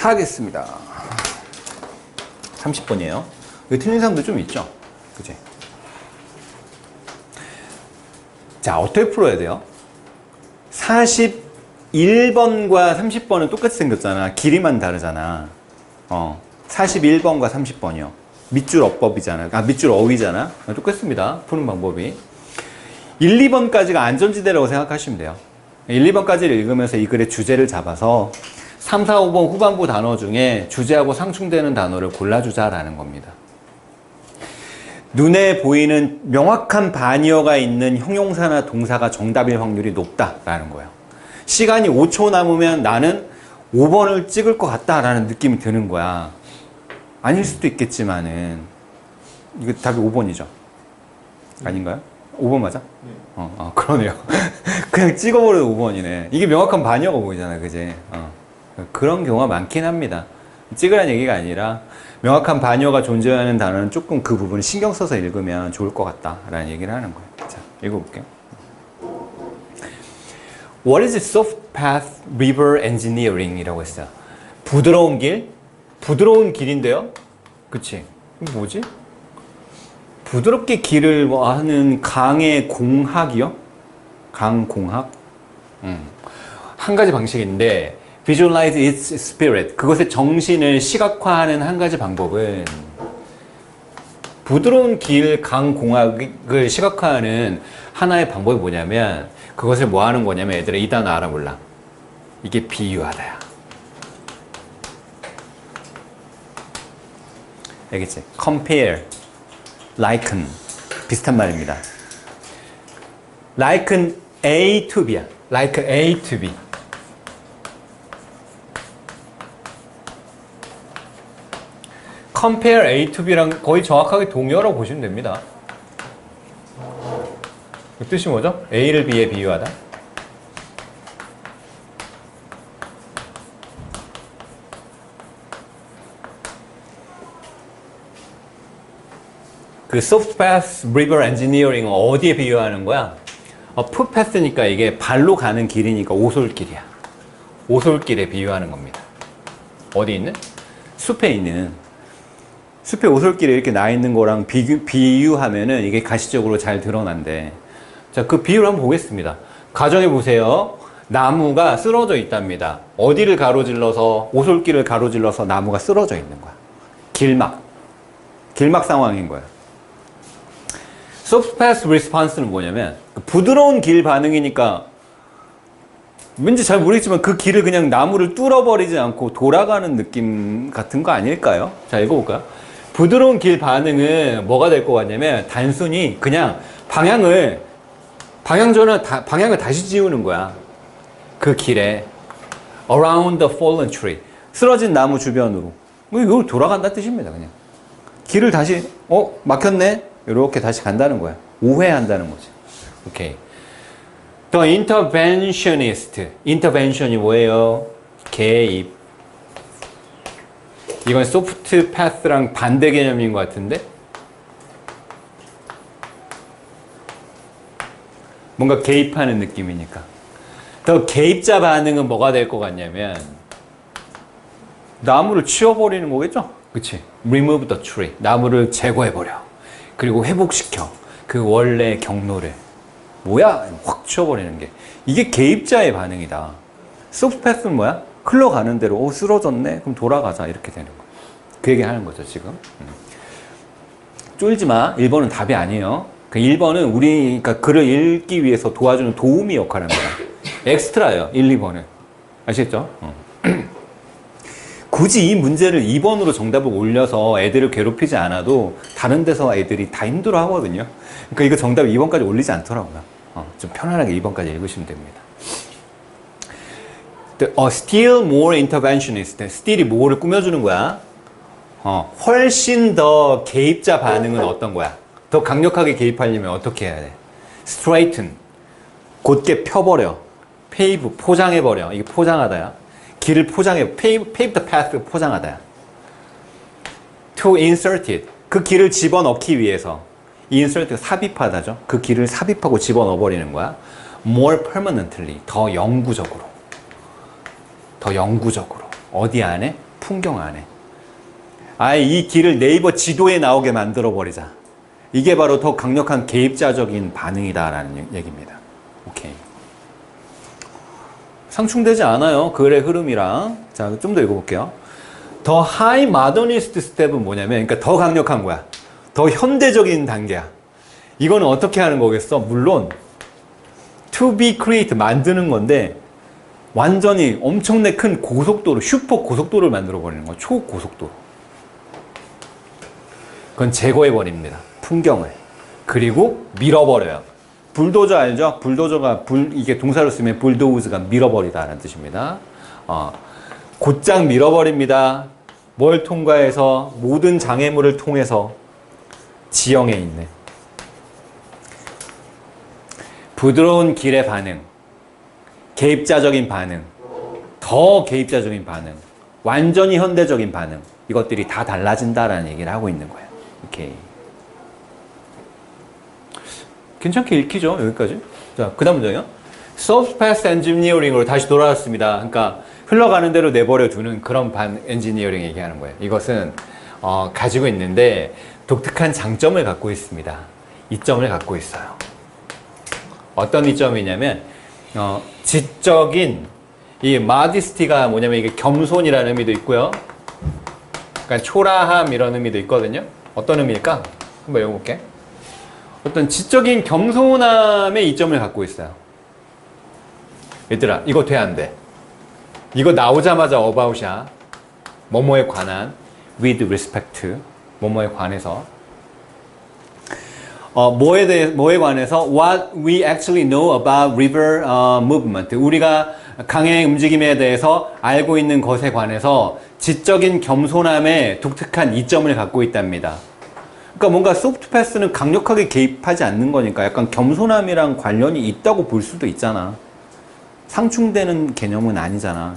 하겠습니다. 30번이에요. 이거 틀린 사람도 좀 있죠? 그치? 자, 어떻게 풀어야 돼요? 41번과 30번은 똑같이 생겼잖아. 길이만 다르잖아. 41번과 30번이요. 밑줄 어법이잖아. 밑줄 어휘잖아. 똑같습니다. 푸는 방법이. 1, 2번까지가 안전지대라고 생각하시면 돼요. 1, 2번까지를 읽으면서 이 글의 주제를 잡아서 3, 4, 5번 후반부 단어 중에 주제하고 상충되는 단어를 골라주자라는 겁니다. 눈에 보이는 명확한 반의어가 있는 형용사나 동사가 정답일 확률이 높다라는 거예요. 시간이 5초 남으면 나는 5번을 찍을 것 같다라는 느낌이 드는 거야. 아닐 수도 있겠지만은 이거 답이 5번이죠? 아닌가요? 5번 맞아? 네. 그러네요. 그냥 찍어버려도 5번이네. 이게 명확한 반의어가 보이잖아, 그지? 그런 경우가 많긴 합니다. 찍으라는 얘기가 아니라 명확한 반의어가 존재하는 단어는 조금 그 부분을 신경 써서 읽으면 좋을 것 같다라는 얘기를 하는 거예요. 자, 읽어볼게요. What is soft path river engineering? 이라고 했어요. 부드러운 길? 부드러운 길인데요? 그치? 이거 뭐지? 부드럽게 길을 하는 강의 공학이요? 강공학? 한 가지 방식인데 Visualize its spirit. 그것의 정신을 시각화하는 한 가지 방법은 부드러운 길 강공학을 시각화하는 하나의 방법이 뭐냐면 그것을 뭐 하는 거냐면 얘들아 이 단어 알아 몰라? 이게 비유하다야. 알겠지? Compare, liken 비슷한 말입니다. liken A to B야. like A to B. compare A to B랑 거의 정확하게 동의어라고 보시면 됩니다. 그 뜻이 뭐죠? A를 B에 비유하다. 그 soft path river engineering은 어디에 비유하는 거야? 풋패스니까 이게 발로 가는 길이니까 오솔길이야. 오솔길에 비유하는 겁니다. 어디 있는? 숲에 있는. 숲에 오솔길에 이렇게 나 있는 거랑 비유하면은 이게 가시적으로 잘 드러난대. 자, 그 비유를 한번 보겠습니다. 가정해 보세요. 나무가 쓰러져 있답니다. 어디를 가로질러서, 오솔길을 가로질러서 나무가 쓰러져 있는 거야. 길막 상황인 거야. soft path response는 뭐냐면 부드러운 길 반응이니까 왠지 잘 모르겠지만 그 길을 그냥 나무를 뚫어버리지 않고 돌아가는 느낌 같은 거 아닐까요? 자, 읽어볼까요? 부드러운 길 반응은 뭐가 될 것 같냐면 단순히 그냥 방향을 다시 지우는 거야. 그 길에 around the fallen tree 쓰러진 나무 주변으로 이거 돌아간다는 뜻입니다. 그냥 길을 다시 막혔네? 이렇게 다시 간다는 거야. 우회한다는 거지. 오케이. The interventionist. intervention이 뭐예요? 개입. 이건 soft path랑 반대 개념인 것 같은데? 뭔가 개입하는 느낌이니까. 더 개입자 반응은 뭐가 될 것 같냐면 나무를 치워버리는 거겠죠? 그치? remove the tree. 나무를 제거해버려. 그리고 회복시켜. 그 원래 경로를. 뭐야? 확 치워버리는 게. 이게 개입자의 반응이다. soft path는 뭐야? 흘러가는 대로 쓰러졌네? 그럼 돌아가자. 이렇게 되는 거야. 그 얘기 하는 거죠, 지금. 쫄지 마. 1번은 답이 아니에요. 그 1번은 그러니까 글을 읽기 위해서 도와주는 도우미 역할을 합니다. 엑스트라예요, 1, 2번은. 아시겠죠? 굳이 이 문제를 2번으로 정답을 올려서 애들을 괴롭히지 않아도 다른 데서 애들이 다 힘들어 하거든요. 그러니까 이거 정답 2번까지 올리지 않더라고요. 좀 편안하게 2번까지 읽으시면 됩니다. Still more interventionist. still이 뭐를 꾸며주는 거야? 훨씬 더 개입자 반응은 어떤 거야? 더 강력하게 개입하려면 어떻게 해야 돼? straighten. 곧게 펴버려. pave. 포장해버려. 이게 포장하다야. 길을 포장해. pave the path. 포장하다야. to insert it. 그 길을 집어넣기 위해서. insert. 삽입하다죠. 그 길을 삽입하고 집어넣어버리는 거야. more permanently. 더 영구적으로. 어디 안에? 풍경 안에. 아예 이 길을 네이버 지도에 나오게 만들어 버리자. 이게 바로 더 강력한 개입자적인 반응이다라는 얘기입니다. 오케이. 상충되지 않아요. 글의 흐름이랑. 자, 좀 더 읽어볼게요. 더 하이 마더니스트 스텝은 뭐냐면, 그러니까 더 강력한 거야. 더 현대적인 단계야. 이거는 어떻게 하는 거겠어? 물론 to be create, 만드는 건데 완전히 엄청나게 큰 고속도로, 슈퍼 고속도로를 만들어 버리는 거야. 초고속도로. 그건 제거해 버립니다. 풍경을. 그리고 밀어버려요. 불도저 알죠? 불도저가 이게 동사로 쓰면 불도우즈가 밀어버리다라는 뜻입니다. 곧장 밀어버립니다. 뭘 통과해서? 모든 장애물을 통해서 지형에 있는 부드러운 길의 반응, 개입자적인 반응, 더 개입자적인 반응, 완전히 현대적인 반응, 이것들이 다 달라진다라는 얘기를 하고 있는 거예요. 오케이. 괜찮게 읽히죠? 여기까지. 자, 그 다음 문장이요. Surface Engineering으로 다시 돌아왔습니다. 그러니까 흘러가는 대로 내버려 두는 그런 엔지니어링 얘기하는 거예요. 이것은 가지고 있는데 독특한 장점을 갖고 있습니다. 이점을 갖고 있어요. 어떤 이점이냐면 지적인 이 modesti가 뭐냐면 이게 겸손이라는 의미도 있고요. 그러니까 초라함 이런 의미도 있거든요. 어떤 의미일까? 한번 읽어볼게. 어떤 지적인 겸손함의 이점을 갖고 있어요. 얘들아, 이거 돼, 안 돼? 이거 나오자마자 about이야. 뭐뭐에 관한, with respect to, 뭐뭐에 관해서. 뭐에 관해서 what we actually know about river movement. 우리가 강의 움직임에 대해서 알고 있는 것에 관해서 지적인 겸손함의 독특한 이점을 갖고 있답니다. 그러니까 뭔가 소프트 패스는 강력하게 개입하지 않는 거니까 약간 겸손함이랑 관련이 있다고 볼 수도 있잖아. 상충되는 개념은 아니잖아.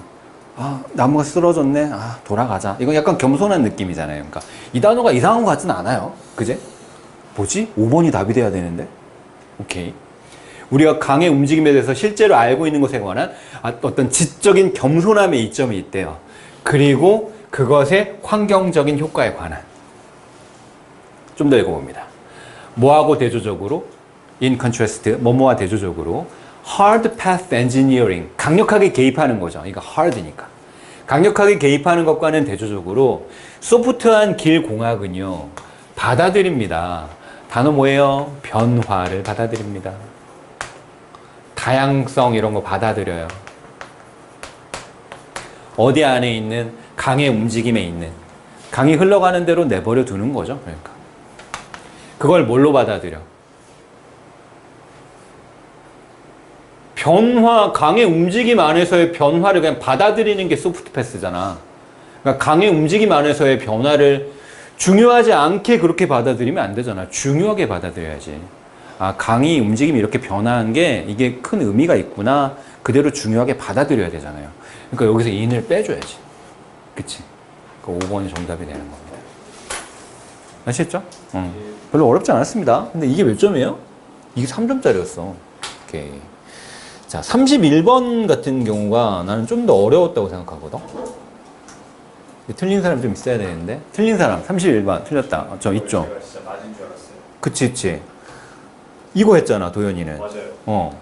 아, 나무가 쓰러졌네. 아, 돌아가자. 이건 약간 겸손한 느낌이잖아요. 그러니까 이 단어가 이상한 것 같진 않아요. 그제? 뭐지? 5번이 답이 돼야 되는데? 오케이. 우리가 강의 움직임에 대해서 실제로 알고 있는 것에 관한 어떤 지적인 겸손함의 이점이 있대요. 그리고 그것의 환경적인 효과에 관한. 좀 더 읽어봅니다. 뭐하고 대조적으로? In contrast, 뭐뭐와 대조적으로 hard path engineering, 강력하게 개입하는 거죠. 이거 hard니까. 강력하게 개입하는 것과는 대조적으로 소프트한 길 공학은요, 받아들입니다. 단어 뭐예요? 변화를 받아들입니다. 다양성 이런 거 받아들여요. 어디 안에 있는 강의 움직임에 있는 강이 흘러가는 대로 내버려 두는 거죠. 그러니까 그걸 뭘로 받아들여? 변화, 강의 움직임 안에서의 변화를 그냥 받아들이는 게 소프트 패스잖아. 그러니까 강의 움직임 안에서의 변화를 중요하지 않게 그렇게 받아들이면 안 되잖아. 중요하게 받아들여야지. 아, 강의 움직임이 이렇게 변화한 게 이게 큰 의미가 있구나. 그대로 중요하게 받아들여야 되잖아요. 그러니까 여기서 in을 빼줘야지. 그치? 그러니까 5번이 정답이 되는 겁니다. 아시겠죠? 별로 어렵지 않았습니다. 근데 이게 몇 점이에요? 이게 3점짜리였어. 오케이. 자, 31번 같은 경우가 나는 좀 더 어려웠다고 생각하거든. 틀린 사람 좀 있어야 되는데. 틀린 사람 31번 틀렸다. 저 있죠. 제가 진짜 맞은 줄 알았어요. 그치. 이거 했잖아, 도현이는. 맞아요.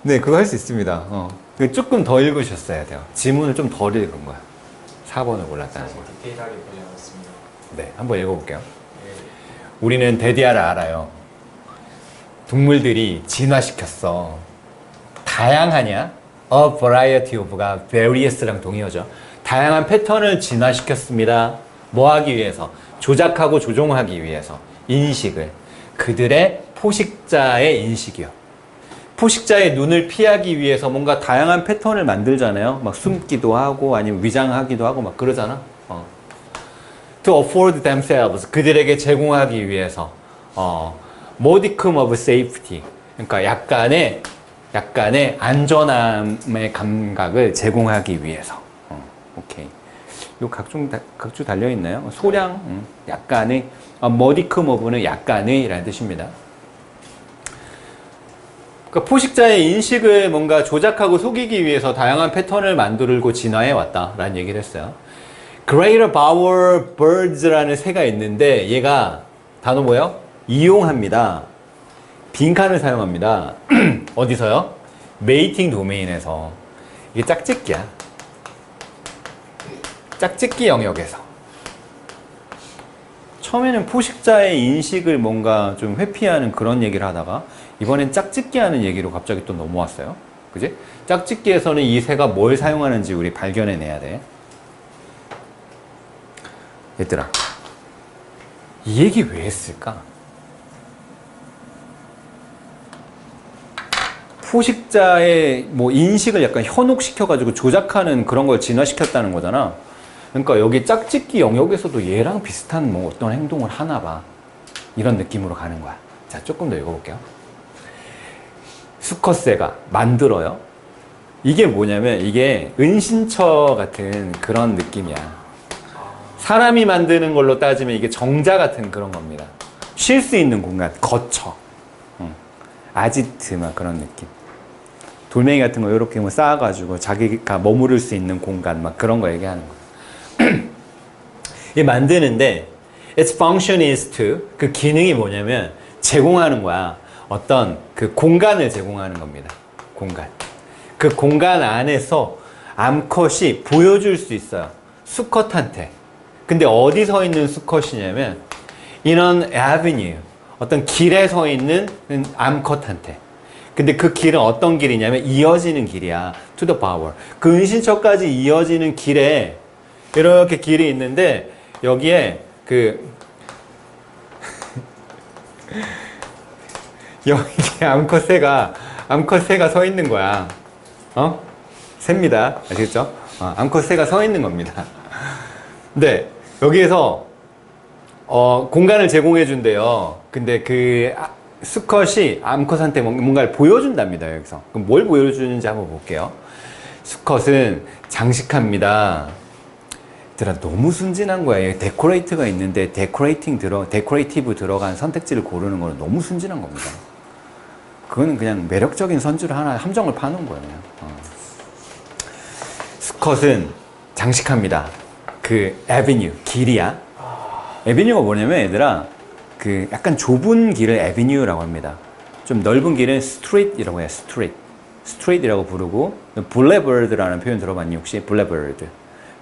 네, 그거 할 수 있습니다. 조금 더 읽으셨어야 돼요. 지문을 좀 덜 읽은 거야. 4번을 골랐다는 거. 디테일하게 보지 않았습니다. 네, 한번 읽어볼게요. 우리는 데디아를 알아요. 동물들이 진화시켰어. 다양하냐? A variety of가 various랑 동의어죠. 다양한 패턴을 진화시켰습니다. 뭐 하기 위해서? 조작하고 조종하기 위해서. 인식을. 그들의 포식자의 인식이요. 포식자의 눈을 피하기 위해서 뭔가 다양한 패턴을 만들잖아요. 막 숨기도 하고 아니면 위장하기도 하고 막 그러잖아. To afford themselves. 그들에게 제공하기 위해서. modicum of safety. 그러니까 약간의 안전함의 감각을 제공하기 위해서. 오케이. 요 각주 달려있나요? 소량, 약간의, modicum of는 약간의 라는 뜻입니다. 그러니까 포식자의 인식을 뭔가 조작하고 속이기 위해서 다양한 패턴을 만들고 진화해 왔다라는 얘기를 했어요. Greater Bower Birds라는 새가 있는데 얘가 단어 뭐예요? 이용합니다. 빈칸을 사용합니다. 어디서요? 메이팅 도메인에서. 이게 짝짓기야. 짝짓기 영역에서. 처음에는 포식자의 인식을 뭔가 좀 회피하는 그런 얘기를 하다가 이번엔 짝짓기 하는 얘기로 갑자기 또 넘어왔어요. 그지? 짝짓기에서는 이 새가 뭘 사용하는지 우리 발견해내야 돼. 얘들아, 이 얘기 왜 했을까? 포식자의 뭐 인식을 약간 현혹시켜가지고 조작하는 그런 걸 진화시켰다는 거잖아. 그러니까 여기 짝짓기 영역에서도 얘랑 비슷한 뭐 어떤 행동을 하나 봐. 이런 느낌으로 가는 거야. 자, 조금 더 읽어볼게요. 수컷새가 만들어요. 이게 뭐냐면 이게 은신처 같은 그런 느낌이야. 사람이 만드는 걸로 따지면 이게 정자 같은 그런 겁니다. 쉴 수 있는 공간, 거처. 아지트 막 그런 느낌. 돌멩이 같은 거 이렇게 뭐 쌓아가지고 자기가 머무를 수 있는 공간 막 그런 거 얘기하는 거예요. 이 만드는데 its function is to, 그 기능이 뭐냐면 제공하는 거야. 어떤 그 공간을 제공하는 겁니다. 공간. 그 공간 안에서 암컷이 보여줄 수 있어요. 수컷한테. 근데 어디 서 있는 수컷이냐면 in an avenue, 어떤 길에 서 있는 암컷한테. 근데 그 길은 어떤 길이냐면 이어지는 길이야. to the bower. 그 은신처까지 이어지는 길에 이렇게 길이 있는데 여기에 그 여기 암컷새가 서 있는 거야. 새입니다. 아시겠죠? 암컷새가 서 있는 겁니다. 근데 여기에서 공간을 제공해 준대요. 근데 그 수컷이 암컷한테 뭔가를 보여준답니다. 여기서. 그럼 뭘 보여주는지 한번 볼게요. 수컷은 장식합니다. 얘들아, 너무 순진한 거야. 여기 데코레이트가 있는데 데코레이티브 들어간 선택지를 고르는 거는 너무 순진한 겁니다. 그거는 그냥 매력적인 선주를 하나 함정을 파는 거예요. 수컷은 장식합니다. 그 에비뉴, 길이야. 에비뉴가 뭐냐면 얘들아, 그 약간 좁은 길을 에비뉴라고 합니다. 좀 넓은 길은 스트리트이라고 해요. 스트리트이라고 부르고, 블레버드라는 표현 들어봤니 혹시?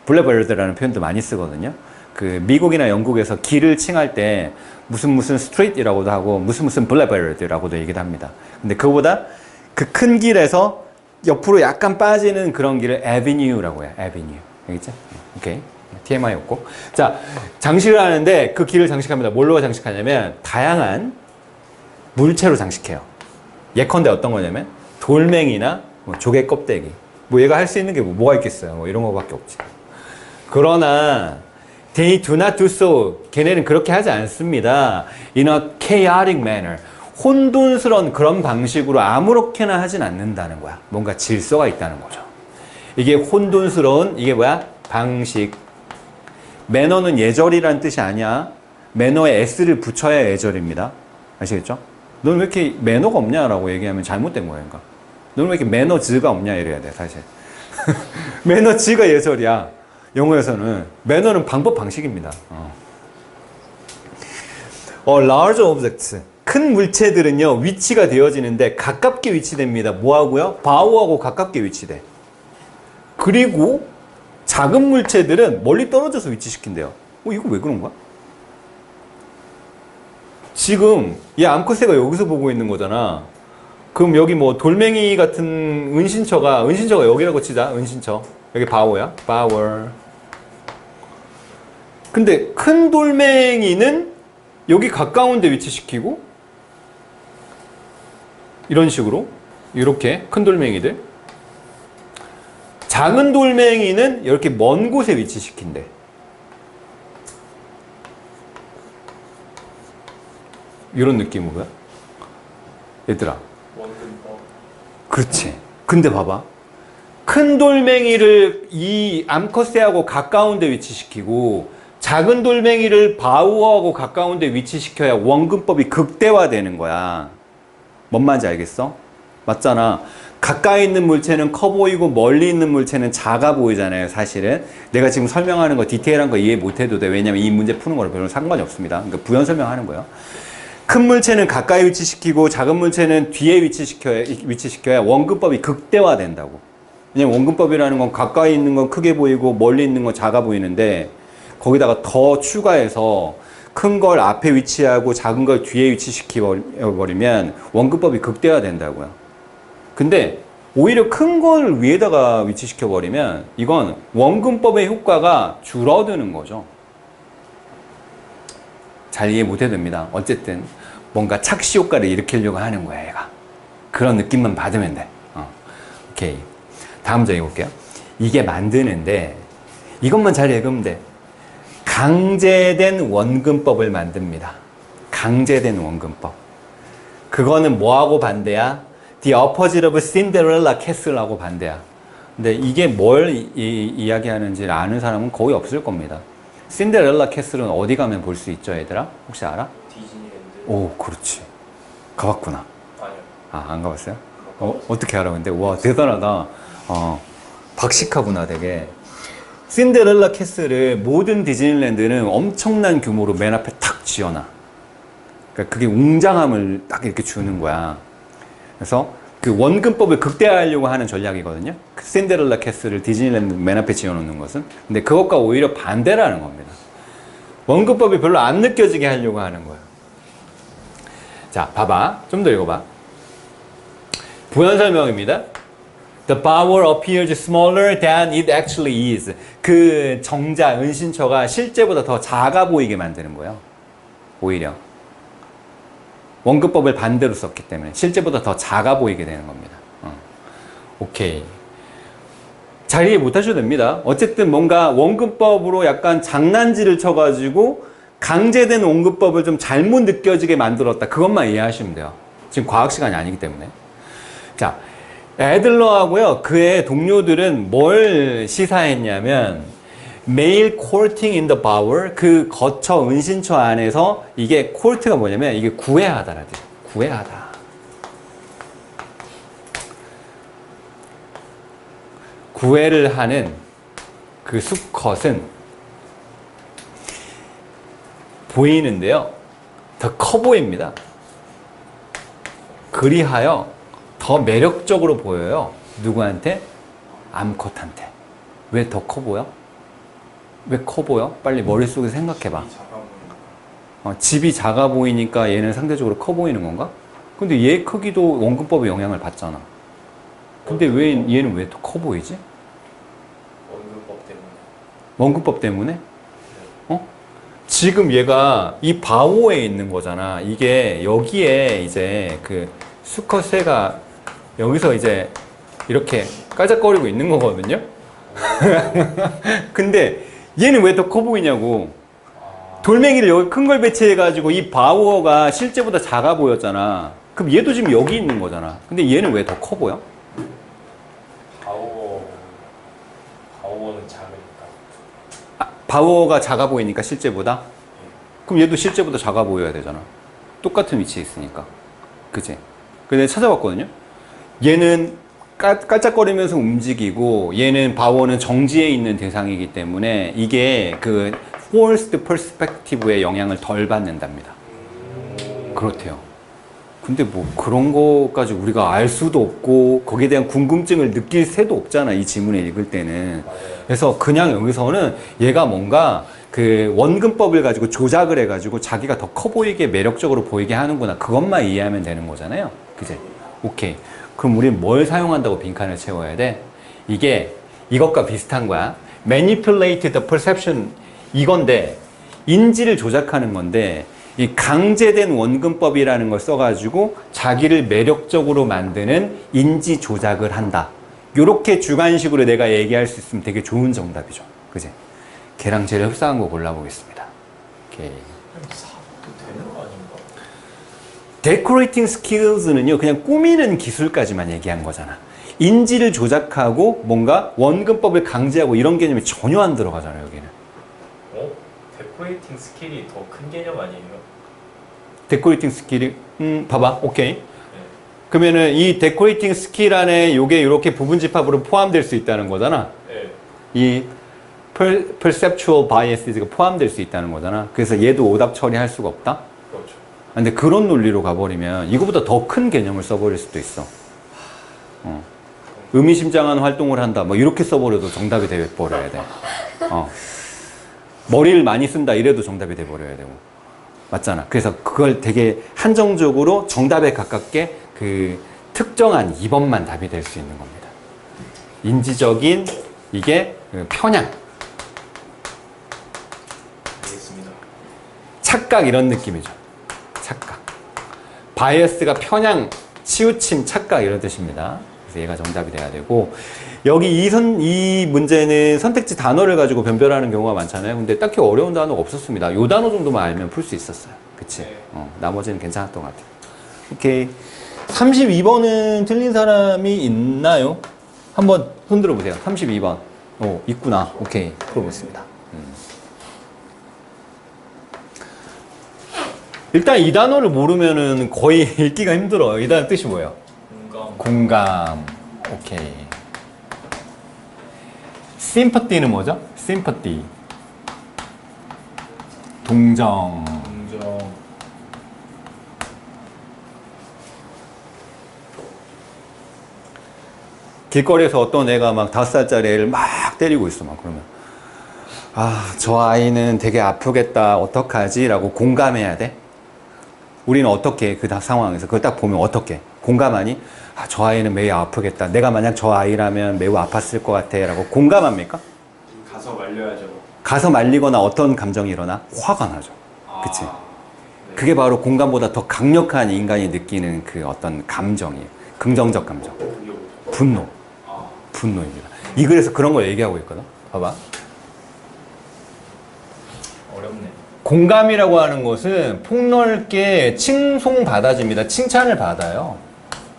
블레버드라는 표현도 많이 쓰거든요. 그 미국이나 영국에서 길을 칭할 때 무슨 스트리트이라고도 하고 무슨 블레버드라고도 얘기도 합니다. 근데 그거보다 그 큰 길에서 옆으로 약간 빠지는 그런 길을 에비뉴라고 해요. 에비뉴. 알겠죠? 오케이. TMI였고. 자, 장식을 하는데 그 길을 장식합니다. 뭘로 장식하냐면 다양한 물체로 장식해요. 예컨대 어떤 거냐면 돌멩이나 뭐 조개 껍데기. 뭐 얘가 할 수 있는 게 뭐가 있겠어요. 뭐 이런 거밖에 없지. 그러나 they do not do so. 걔네는 그렇게 하지 않습니다. In a chaotic manner. 혼돈스러운 그런 방식으로 아무렇게나 하진 않는다는 거야. 뭔가 질서가 있다는 거죠. 이게 혼돈스러운, 이게 뭐야? 방식. 매너는 예절이라는 뜻이 아니야. 매너에 S를 붙여야 예절입니다. 아시겠죠? 너는 왜 이렇게 매너가 없냐라고 얘기하면 잘못된 거야. 그러니까. 너는 왜 이렇게 매너즈가 없냐 이래야 돼, 사실. 매너즈가 예절이야. 영어에서는. 매너는 방법, 방식입니다. large objects. 큰 물체들은요, 위치가 되어지는데 가깝게 위치됩니다. 뭐하고요? 바우하고 가깝게 위치돼. 그리고 작은 물체들은 멀리 떨어져서 위치시킨대요. 이거 왜 그런 거야? 지금 이 암컷새가 여기서 보고 있는 거잖아. 그럼 여기 뭐 돌멩이 같은 은신처가 여기라고 치자. 은신처. 여기 바워야. 바워. 근데 큰 돌멩이는 여기 가까운 데 위치시키고 이런 식으로 이렇게 큰 돌멩이들, 작은 돌멩이는 이렇게 먼 곳에 위치시킨대. 이런 느낌으로요. 얘들아, 그렇지. 근데 봐봐, 큰 돌멩이를 이 암컷새하고 가까운 데 위치시키고 작은 돌멩이를 바우어하고 가까운 데 위치시켜야 원근법이 극대화되는 거야. 뭔 말인지 알겠어? 맞잖아. 가까이 있는 물체는 커 보이고 멀리 있는 물체는 작아 보이잖아요, 사실은. 내가 지금 설명하는 거 디테일한 거 이해 못 해도 돼. 왜냐면 이 문제 푸는 거랑 별로 상관이 없습니다. 그러니까 부연 설명하는 거예요. 큰 물체는 가까이 위치시키고 작은 물체는 뒤에 위치시켜야 원근법이 극대화된다고. 왜냐면 원근법이라는 건 가까이 있는 건 크게 보이고 멀리 있는 건 작아 보이는데 거기다가 더 추가해서 큰 걸 앞에 위치하고 작은 걸 뒤에 위치시켜버리면 원근법이 극대화된다고요. 근데 오히려 큰 걸 위에다가 위치시켜버리면 이건 원근법의 효과가 줄어드는 거죠. 잘 이해 못해도 됩니다. 어쨌든 뭔가 착시 효과를 일으키려고 하는 거야, 얘가. 그런 느낌만 받으면 돼. 오케이. 다음 문제 읽어볼게요. 이게 만드는데 이것만 잘 읽으면 돼. 강제된 원근법을 만듭니다. 강제된 원근법. 그거는 뭐하고 반대야? The opposite of Cinderella Castle하고 반대야. 근데 이게 뭘 이야기하는지 아는 사람은 거의 없을 겁니다. 신데렐라 캐슬은 어디 가면 볼 수 있죠, 얘들아? 혹시 알아? 디즈니랜드. 오, 그렇지. 가봤구나. 아니요. 아, 안 가봤어요? 어떻게 알아, 근데? 와, 대단하다. 박식하구나, 되게. 신데렐라 캐슬을 모든 디즈니랜드는 엄청난 규모로 맨 앞에 탁 지어놔. 그러니까 그게 웅장함을 딱 이렇게 주는 거야. 그래서 그 원근법을 극대화하려고 하는 전략이거든요. 그 신데렐라 캐슬을 디즈니랜드 맨 앞에 지어놓는 것은. 근데 그것과 오히려 반대라는 겁니다. 원근법이 별로 안 느껴지게 하려고 하는 거예요. 자, 봐봐. 좀 더 읽어봐. 부연 설명입니다. The power appears smaller than it actually is. 그 정자, 은신처가 실제보다 더 작아 보이게 만드는 거예요. 오히려. 원근법을 반대로 썼기 때문에 실제보다 더 작아 보이게 되는 겁니다. 오케이. 잘 이해 못 하셔도 됩니다. 어쨌든 뭔가 원근법으로 약간 장난질을 쳐가지고 강제된 원근법을 좀 잘못 느껴지게 만들었다. 그것만 이해하시면 돼요. 지금 과학 시간이 아니기 때문에. 자, 애들러하고요, 그의 동료들은 뭘 시사했냐면 메일 코팅인 in the bower, 그 거처 은신처 안에서 이게 콜트가 뭐냐면 이게 구애하다라 돼요. 구애하다. 구애를 하는 그 수컷은 보이는데요, 더 커 보입니다. 그리하여 더 매력적으로 보여요. 누구한테? 암컷한테. 왜 더 커 보여? 왜 커 보여? 빨리 머릿속에 생각해봐. 집이 작아 보이니까 얘는 상대적으로 커 보이는 건가? 근데 얘 크기도 원근법의 영향을 받잖아. 근데 왜 얘는 왜 더 커 보이지? 원근법 때문에. 원근법 때문에? 지금 얘가 이 바오에 있는 거잖아. 이게 여기에 이제 그 수컷새가 여기서 이제 이렇게 깔짝거리고 있는 거거든요. 근데 얘는 왜 더 커 보이냐고. 돌멩이를 여기 큰 걸 배치해가지고 이 바오어가 실제보다 작아 보였잖아. 그럼 얘도 지금 여기 있는 거잖아. 근데 얘는 왜 더 커 보여? 바오어는 작으니까. 바오어가 작아 보이니까 실제보다? 그럼 얘도 실제보다 작아 보여야 되잖아. 똑같은 위치에 있으니까. 그치? 근데 찾아봤거든요. 얘는 깔짝거리면서 움직이고 얘는 바오는 정지해 있는 대상이기 때문에 이게 그 forced perspective의 영향을 덜 받는답니다. 그렇대요. 근데 뭐 그런 거까지 우리가 알 수도 없고 거기에 대한 궁금증을 느낄 새도 없잖아, 이 지문을 읽을 때는. 그래서 그냥 여기서는 얘가 뭔가 그 원근법을 가지고 조작을 해가지고 자기가 더 커 보이게 매력적으로 보이게 하는구나, 그것만 이해하면 되는 거잖아요. 그제? 오케이. 그럼 우리는 뭘 사용한다고 빈칸을 채워야 돼? 이게 이것과 비슷한 거야. manipulate the perception, 이건데 인지를 조작하는 건데 이 강제된 원근법이라는 걸 써가지고 자기를 매력적으로 만드는 인지 조작을 한다. 요렇게 주관식으로 내가 얘기할 수 있으면 되게 좋은 정답이죠. 그지? 걔랑 제일 흡사한 거 골라보겠습니다. 오케이. 사도 되는 거 아닌가? 데코레이팅 스킬즈는요, 그냥 꾸미는 기술까지만 얘기한 거잖아. 인지를 조작하고 뭔가 원근법을 강제하고 이런 개념이 전혀 안 들어가잖아요, 여기는. 데코레이팅 스킬이 더 큰 개념 아니에요? 데코레이팅 스킬이, 봐봐, 오케이. 네. 그러면은 이 데코레이팅 스킬 안에 요게 이렇게 부분 집합으로 포함될 수 있다는 거잖아. 네. 이 perceptual bias가 포함될 수 있다는 거잖아. 그래서 얘도 오답 처리할 수가 없다. 그렇죠. 근데 그런 논리로 가버리면 이거보다 더 큰 개념을 써버릴 수도 있어. 의미심장한 활동을 한다. 뭐 이렇게 써버려도 정답이 돼버려야 돼. 머리를 많이 쓴다. 이래도 정답이 돼버려야 되고. 맞잖아. 그래서 그걸 되게 한정적으로 정답에 가깝게 그 특정한 2번만 답이 될 수 있는 겁니다. 인지적인 이게 그 편향, 알겠습니다. 착각 이런 느낌이죠. 착각. 바이어스가 편향, 치우침, 착각 이런 뜻입니다. 그래서 얘가 정답이 돼야 되고 여기 이 문제는 선택지 단어를 가지고 변별하는 경우가 많잖아요. 근데 딱히 어려운 단어가 없었습니다. 요 단어 정도만 알면 풀 수 있었어요. 그치? 네. 나머지는 괜찮았던 것 같아요. 오케이. 32번은 틀린 사람이 있나요? 한번 손 들어보세요. 32번. 있구나. 오케이. 풀어보겠습니다. 일단 이 단어를 모르면은 거의 읽기가 힘들어요. 이 단어 뜻이 뭐예요? 공감. 오케이. sympathy는 뭐죠? sympathy. 동정. 긍정. 길거리에서 어떤 애가 막 5살짜리 애를 막 때리고 있어. 막 그러면 저 아이는 되게 아프겠다. 어떡하지? 라고 공감해야 돼. 우리는 어떻게 그 상황에서 그걸 딱 보면 어떻게 공감하니? 저 아이는 매우 아프겠다. 내가 만약 저 아이라면 매우 아팠을 것 같아. 라고 공감합니까? 가서 말려야죠. 가서 말리거나 어떤 감정이 일어나? 화가 나죠. 그치? 네. 그게 바로 공감보다 더 강력한 인간이 느끼는 그 어떤 감정이에요. 긍정적 감정. 그게 뭐죠? 분노. 분노입니다. 이 글에서 그런 걸 얘기하고 있거든. 봐봐. 어렵네. 공감이라고 하는 것은 폭넓게 칭송받아집니다. 칭찬을 받아요.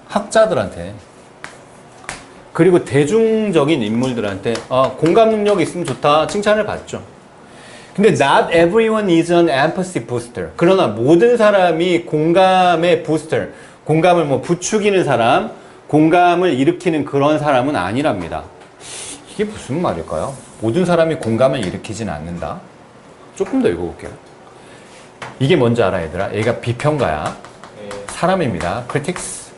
학자들한테. 그리고 대중적인 인물들한테 공감 능력이 있으면 좋다. 칭찬을 받죠. 근데 not everyone is an empathy booster. 그러나 모든 사람이 공감의 booster, 공감을 뭐 부추기는 사람, 공감을 일으키는 그런 사람은 아니랍니다. 이게 무슨 말일까요? 모든 사람이 공감을 일으키진 않는다. 조금 더 읽어볼게요. 이게 뭔지 알아, 얘들아? 얘가 비평가야. 네. 사람입니다. critics.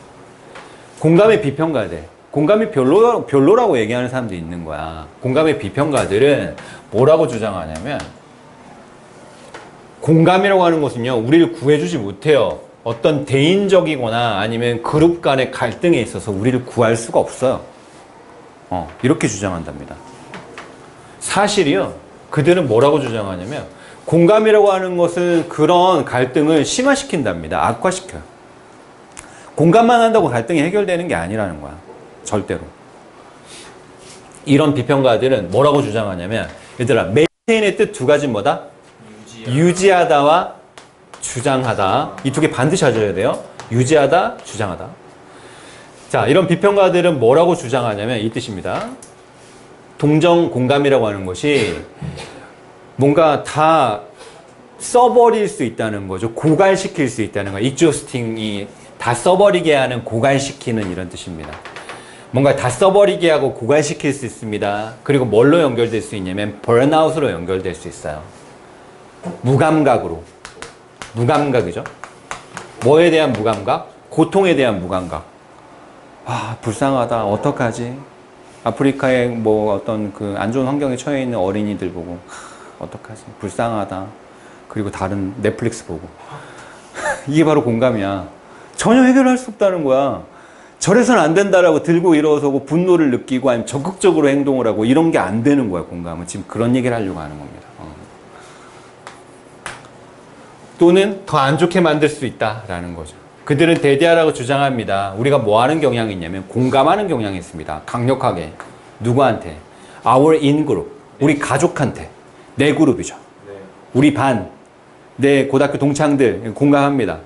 공감의 비평가들. 공감이 별로라고 얘기하는 사람도 있는 거야. 공감의 비평가들은 뭐라고 주장하냐면, 공감이라고 하는 것은요, 우리를 구해주지 못해요. 어떤 대인적이거나 아니면 그룹 간의 갈등에 있어서 우리를 구할 수가 없어요. 이렇게 주장한답니다. 사실이요. 그들은 뭐라고 주장하냐면 공감이라고 하는 것은 그런 갈등을 심화시킨답니다. 악화시켜요. 공감만 한다고 갈등이 해결되는 게 아니라는 거야. 절대로. 이런 비평가들은 뭐라고 주장하냐면 얘들아, 메인테인의 뜻 두 가지 뭐다? 유지하다와 주장하다. 이 두 개 반드시 하셔야 돼요. 유지하다, 주장하다. 자, 이런 비평가들은 뭐라고 주장하냐면 이 뜻입니다. 동정 공감이라고 하는 것이 뭔가 다 써버릴 수 있다는 거죠. 고갈시킬 수 있다는 거예요. 익조스팅이 다 써버리게 하는, 고갈시키는 이런 뜻입니다. 뭔가 다 써버리게 하고 고갈시킬 수 있습니다. 그리고 뭘로 연결될 수 있냐면 번아웃으로 연결될 수 있어요. 무감각으로. 무감각이죠. 뭐에 대한 무감각? 고통에 대한 무감각. 불쌍하다. 어떡하지? 아프리카에 뭐 어떤 그 안 좋은 환경에 처해 있는 어린이들 보고 어떡하지? 불쌍하다. 그리고 다른 넷플릭스 보고. 이게 바로 공감이야. 전혀 해결할 수 없다는 거야. 저래서는 안 된다라고 들고 일어서고 분노를 느끼고 아니면 적극적으로 행동을 하고 이런 게 안 되는 거야, 공감은. 지금 그런 얘기를 하려고 하는 겁니다. 또는 더 안 좋게 만들 수 있다라는 거죠. 그들은 대대하라고 주장합니다. 우리가 뭐 하는 경향이 있냐면 공감하는 경향이 있습니다. 강력하게. 누구한테? Our in group. 우리 가족한테. 내 그룹이죠. 네. 우리 반. 내 고등학교 동창들 공감합니다.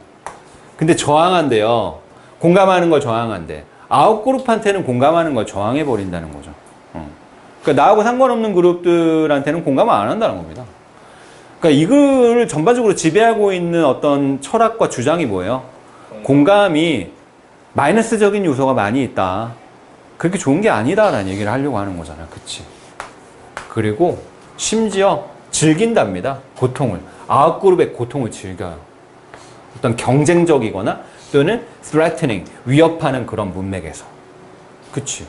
근데 저항한대요. 공감하는 걸 저항한대. 아웃그룹한테는 공감하는 걸 저항해버린다는 거죠. 그러니까 나하고 상관없는 그룹들한테는 공감을 안 한다는 겁니다. 그러니까 이거를 전반적으로 지배하고 있는 어떤 철학과 주장이 뭐예요? 공감이 마이너스적인 요소가 많이 있다. 그렇게 좋은 게 아니다라는 얘기를 하려고 하는 거잖아. 그치? 그리고 심지어 즐긴답니다. 고통을. 아웃그룹의 고통을 즐겨요. 어떤 경쟁적이거나 또는 threatening, 위협하는 그런 문맥에서. 그치?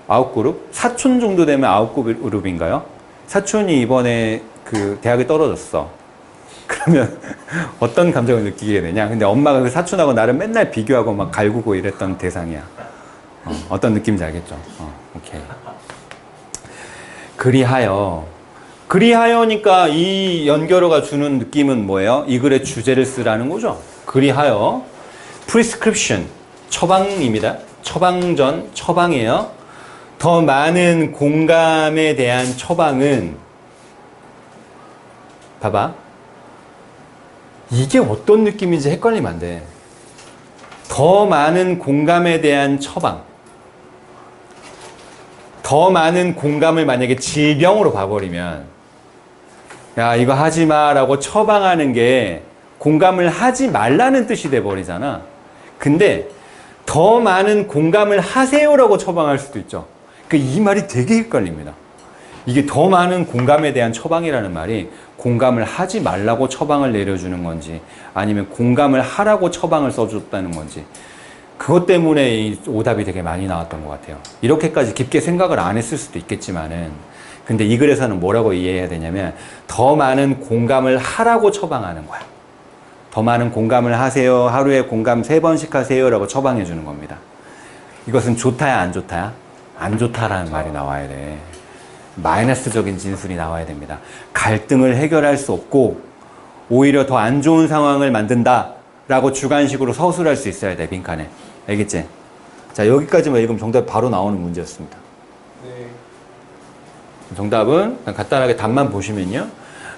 아웃그룹? 사촌 정도 되면 아웃그룹인가요? 사촌이 이번에 그 대학에 떨어졌어. 그러면 어떤 감정을 느끼게 되냐? 근데 엄마가 그 사촌하고 나를 맨날 비교하고 막 갈구고 이랬던 대상이야. 어떤 느낌인지 알겠죠? 오케이. 그리하여니까 이 연결어가 주는 느낌은 뭐예요? 이 글의 주제를 쓰라는 거죠. 그리하여 prescription, 처방입니다. 처방전, 처방이에요. 더 많은 공감에 대한 처방은 봐봐. 이게 어떤 느낌인지 헷갈리면 안 돼. 더 많은 공감에 대한 처방. 더 많은 공감을 만약에 질병으로 봐버리면 야 이거 하지 마라고 처방하는 게 공감을 하지 말라는 뜻이 돼버리잖아. 근데 더 많은 공감을 하세요라고 처방할 수도 있죠. 그러니까 이 말이 되게 헷갈립니다. 이게 더 많은 공감에 대한 처방이라는 말이 공감을 하지 말라고 처방을 내려주는 건지 아니면 공감을 하라고 처방을 써줬다는 건지 그것 때문에 이 오답이 되게 많이 나왔던 것 같아요. 이렇게까지 깊게 생각을 안 했을 수도 있겠지만은 근데 이 글에서는 뭐라고 이해해야 되냐면 더 많은 공감을 하라고 처방하는 거야. 더 많은 공감을 하세요. 하루에 공감 3번씩 하세요 라고 처방해 주는 겁니다. 이것은 좋다야 안 좋다야? 안 좋다라는 말이 나와야 돼. 마이너스적인 진술이 나와야 됩니다. 갈등을 해결할 수 없고 오히려 더 안 좋은 상황을 만든다 라고 주관식으로 서술할 수 있어야 돼. 빈칸에. 알겠지? 자 여기까지만 읽으면 정답이 바로 나오는 문제였습니다. 네. 정답은 간단하게 답만 보시면요.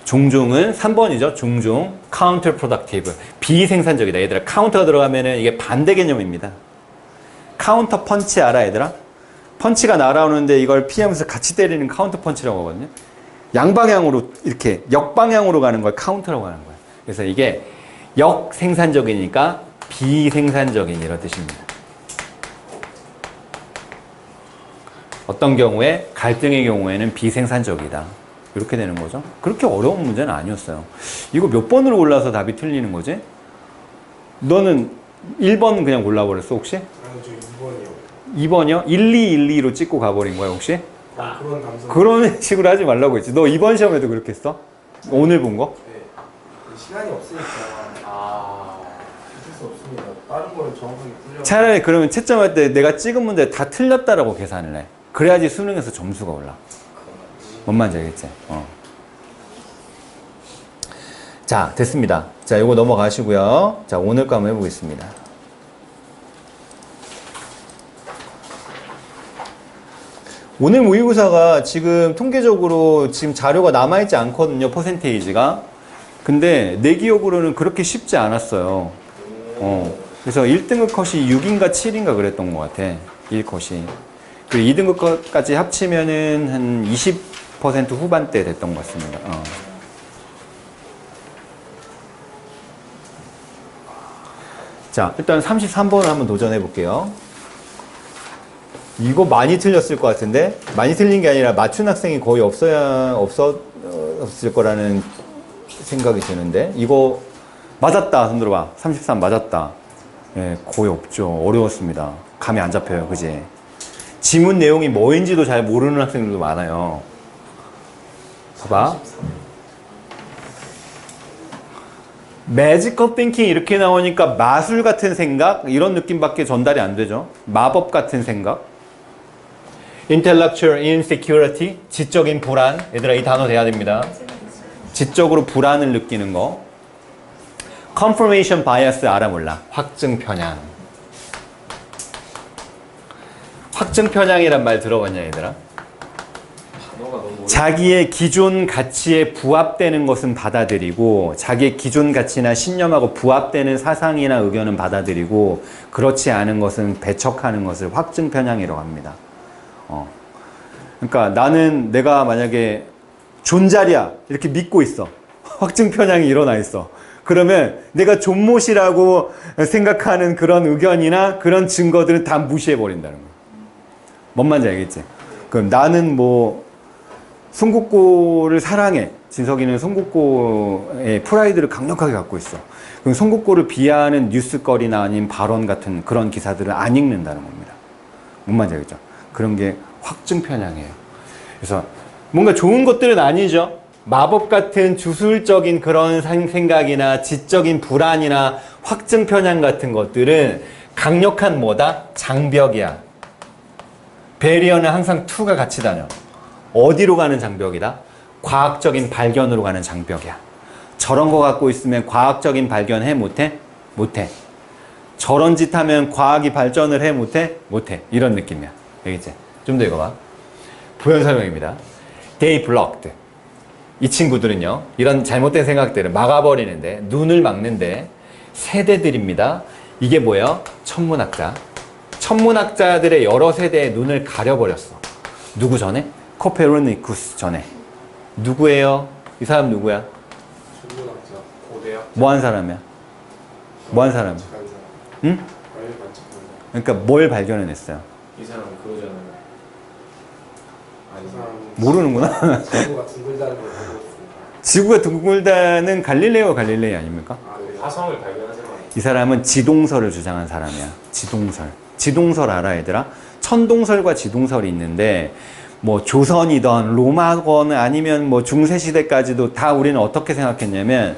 종종은 3번이죠. 종종 counterproductive 비생산적이다. 얘들아 카운터가 들어가면은 이게 반대 개념입니다. 카운터 펀치 알아 얘들아? 펀치가 날아오는데 이걸 피하면서 같이 때리는 카운터 펀치라고 하거든요. 양방향으로 이렇게 역방향으로 가는 걸 카운터라고 하는 거예요. 그래서 이게 역생산적이니까 비생산적인 이런 뜻입니다. 어떤 경우에 갈등의 경우에는 비생산적이다. 이렇게 되는 거죠. 그렇게 어려운 문제는 아니었어요. 이거 몇 번으로 골라서 답이 틀리는 거지? 너는 1번 그냥 골라버렸어 혹시? 아니 저 2번이요. 2번이요? 1212로 찍고 가버린 거야 혹시? 그런 감성. 그런 식으로 하지 말라고 했지. 너 이번 시험에도 그렇게 했어? 오늘 본 거? 네. 시간이 없으니까. 어쩔 수 없습니다. 다른 걸 정확하게 풀려. 차라리 그러면 채점할 때 내가 찍은 문제 다 틀렸다라고 계산을 해. 그래야지 수능에서 점수가 올라. 뭔 말인지 알겠지? 자, 됐습니다. 자, 이거 넘어가시고요. 자, 오늘 거 한번 해보겠습니다. 오늘 모의고사가 지금 통계적으로 지금 자료가 남아있지 않거든요. 퍼센테이지가. 근데 내 기억으로는 그렇게 쉽지 않았어요. 그래서 1등급 컷이 6인가 7인가 그랬던 것 같아. 1컷이. 그리고 2등급 컷까지 합치면은 한 20% 후반대 됐던 것 같습니다. 자, 일단 33번을 한번 도전해 볼게요. 이거 많이 틀렸을 것 같은데? 많이 틀린 게 아니라 맞춘 학생이 거의 없었을 거라는 생각이 드는데? 이거 맞았다. 손 들어봐. 33 맞았다. 예, 거의 없죠. 어려웠습니다. 감이 안 잡혀요. 그지? 지문 내용이 뭐인지도 잘 모르는 학생들도 많아요. 봐봐. 매지컬 띵킹 이렇게 나오니까 마술 같은 생각? 이런 느낌밖에 전달이 안 되죠. 마법 같은 생각. Intellectual insecurity, 지적인 불안. 얘들아 이 단어 돼야 됩니다. 지적으로 불안을 느끼는 거. Confirmation bias 알아 몰라? 확증 편향. 확증 편향이란 말 들어봤냐 얘들아? 자기의 기존 가치에 부합되는 것은 받아들이고 자기의 기존 가치나 신념하고 부합되는 사상이나 의견은 받아들이고 그렇지 않은 것은 배척하는 것을 확증 편향이라고 합니다. 그러니까 나는 내가 만약에 존잘이야 이렇게 믿고 있어. 확증 편향이 일어나 있어. 그러면 내가 존못이라고 생각하는 그런 의견이나 그런 증거들은 다 무시해버린다는 거야. 뭔 말인지 알겠지? 그럼 나는 뭐 송국고를 사랑해. 진석이는 송국고의 프라이드를 강력하게 갖고 있어. 그럼 송국고를 비하하는 뉴스거리나 아니면 발언 같은 그런 기사들을 안 읽는다는 겁니다. 뭔 말인지 알겠죠? 그런 게 확증 편향이에요. 그래서 뭔가 좋은 것들은 아니죠. 마법 같은 주술적인 그런 생각이나 지적인 불안이나 확증 편향 같은 것들은 강력한 뭐다? 장벽이야. 베리어는 항상 투가 같이 다녀. 어디로 가는 장벽이다? 과학적인 발견으로 가는 장벽이야. 저런 거 갖고 있으면 과학적인 발견 해? 못해? 못해. 저런 짓 하면 과학이 발전을 해? 못해? 못해. 이런 느낌이야. 알겠지? 좀 더 읽어봐. 부연 설명입니다. They blocked. 이 친구들은요, 이런 잘못된 생각들을 막아버리는데, 눈을 막는데, 세대들입니다. 이게 뭐예요? 천문학자. 천문학자들의 여러 세대의 눈을 가려버렸어. 누구 전에? 코페르니쿠스 전에. 누구예요? 이 사람 누구야? 천문학자 고대학 뭐 한 사람이야? 뭐 한 사람? 반짝한 사람. 응? 빨리 반짝한 사람. 그러니까 뭘 발견해냈어요? 이 사람 그거잖아요. 그 사람은 모르는구나. 지구가 둥글다는 걸 보고 있습니다. 지구가 둥글다는 갈릴레오 갈릴레이 아닙니까? 아, 그래요? 화성을 발견한 사람. 이 사람은 지동설을 주장한 사람이야. 지동설. 지동설 알아, 얘들아? 천동설과 지동설이 있는데, 뭐, 조선이던, 로마건 아니면 뭐, 중세시대까지도 다 우리는 어떻게 생각했냐면,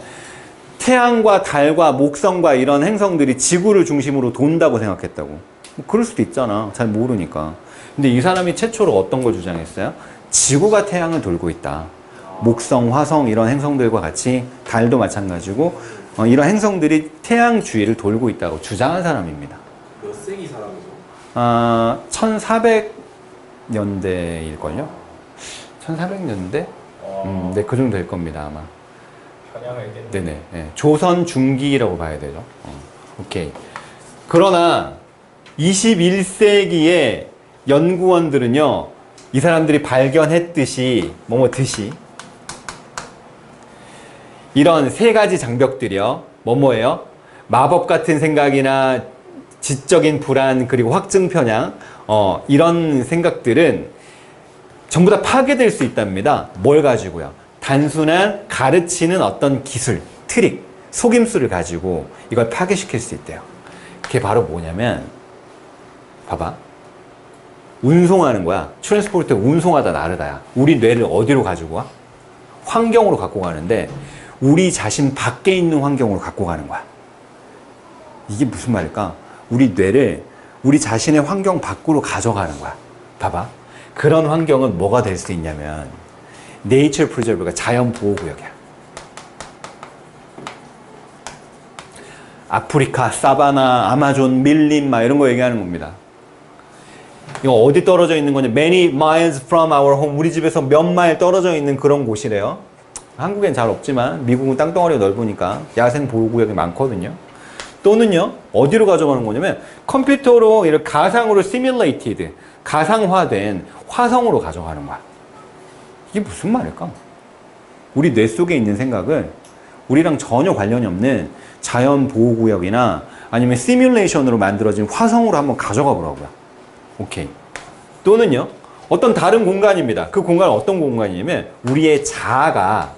태양과 달과 목성과 이런 행성들이 지구를 중심으로 돈다고 생각했다고. 뭐 그럴 수도 있잖아. 잘 모르니까. 근데 이 사람이 최초로 어떤 걸 주장했어요? 지구가 태양을 돌고 있다. 목성, 화성 이런 행성들과 같이 달도 마찬가지고 이런 행성들이 태양 주위를 돌고 있다고 주장한 사람입니다. 몇 세기 사람이죠? 1400년대일걸요? 1400년대? 네, 그 정도 될 겁니다, 아마. 편향을 했겠네. 네네. 네. 조선 중기라고 봐야 되죠. 오케이. 그러나 21세기의 연구원들은요, 이 사람들이 발견했듯이, 뭐뭐듯이, 이런 세 가지 장벽들이요, 뭐뭐예요? 마법 같은 생각이나 지적인 불안, 그리고 확증 편향, 이런 생각들은 전부 다 파괴될 수 있답니다. 뭘 가지고요? 단순한 가르치는 어떤 기술, 트릭, 속임수를 가지고 이걸 파괴시킬 수 있대요. 그게 바로 뭐냐면, 봐봐. 운송하는 거야. 트랜스포트 운송하다 나르다야. 우리 뇌를 어디로 가지고 와? 환경으로 갖고 가는데 우리 자신 밖에 있는 환경으로 갖고 가는 거야. 이게 무슨 말일까? 우리 뇌를 우리 자신의 환경 밖으로 가져가는 거야. 봐봐. 그런 환경은 뭐가 될 수 있냐면 네이처 프리저브가 자연 보호구역이야. 아프리카, 사바나, 아마존, 밀림 막 이런 거 얘기하는 겁니다. 이거 어디 떨어져 있는 거냐? Many miles from our home. 우리 집에서 몇 마일 떨어져 있는 그런 곳이래요. 한국엔 잘 없지만 미국은 땅덩어리가 넓으니까 야생 보호구역이 많거든요. 또는요, 어디로 가져가는 거냐면 컴퓨터로 이렇게 가상으로 시뮬레이티드, 가상화된 화성으로 가져가는 거야. 이게 무슨 말일까? 우리 뇌 속에 있는 생각을 우리랑 전혀 관련이 없는 자연 보호구역이나 아니면 시뮬레이션으로 만들어진 화성으로 한번 가져가 보라고요. 오케이. 또는요, 어떤 다른 공간입니다. 그 공간은 어떤 공간이냐면 우리의 자아가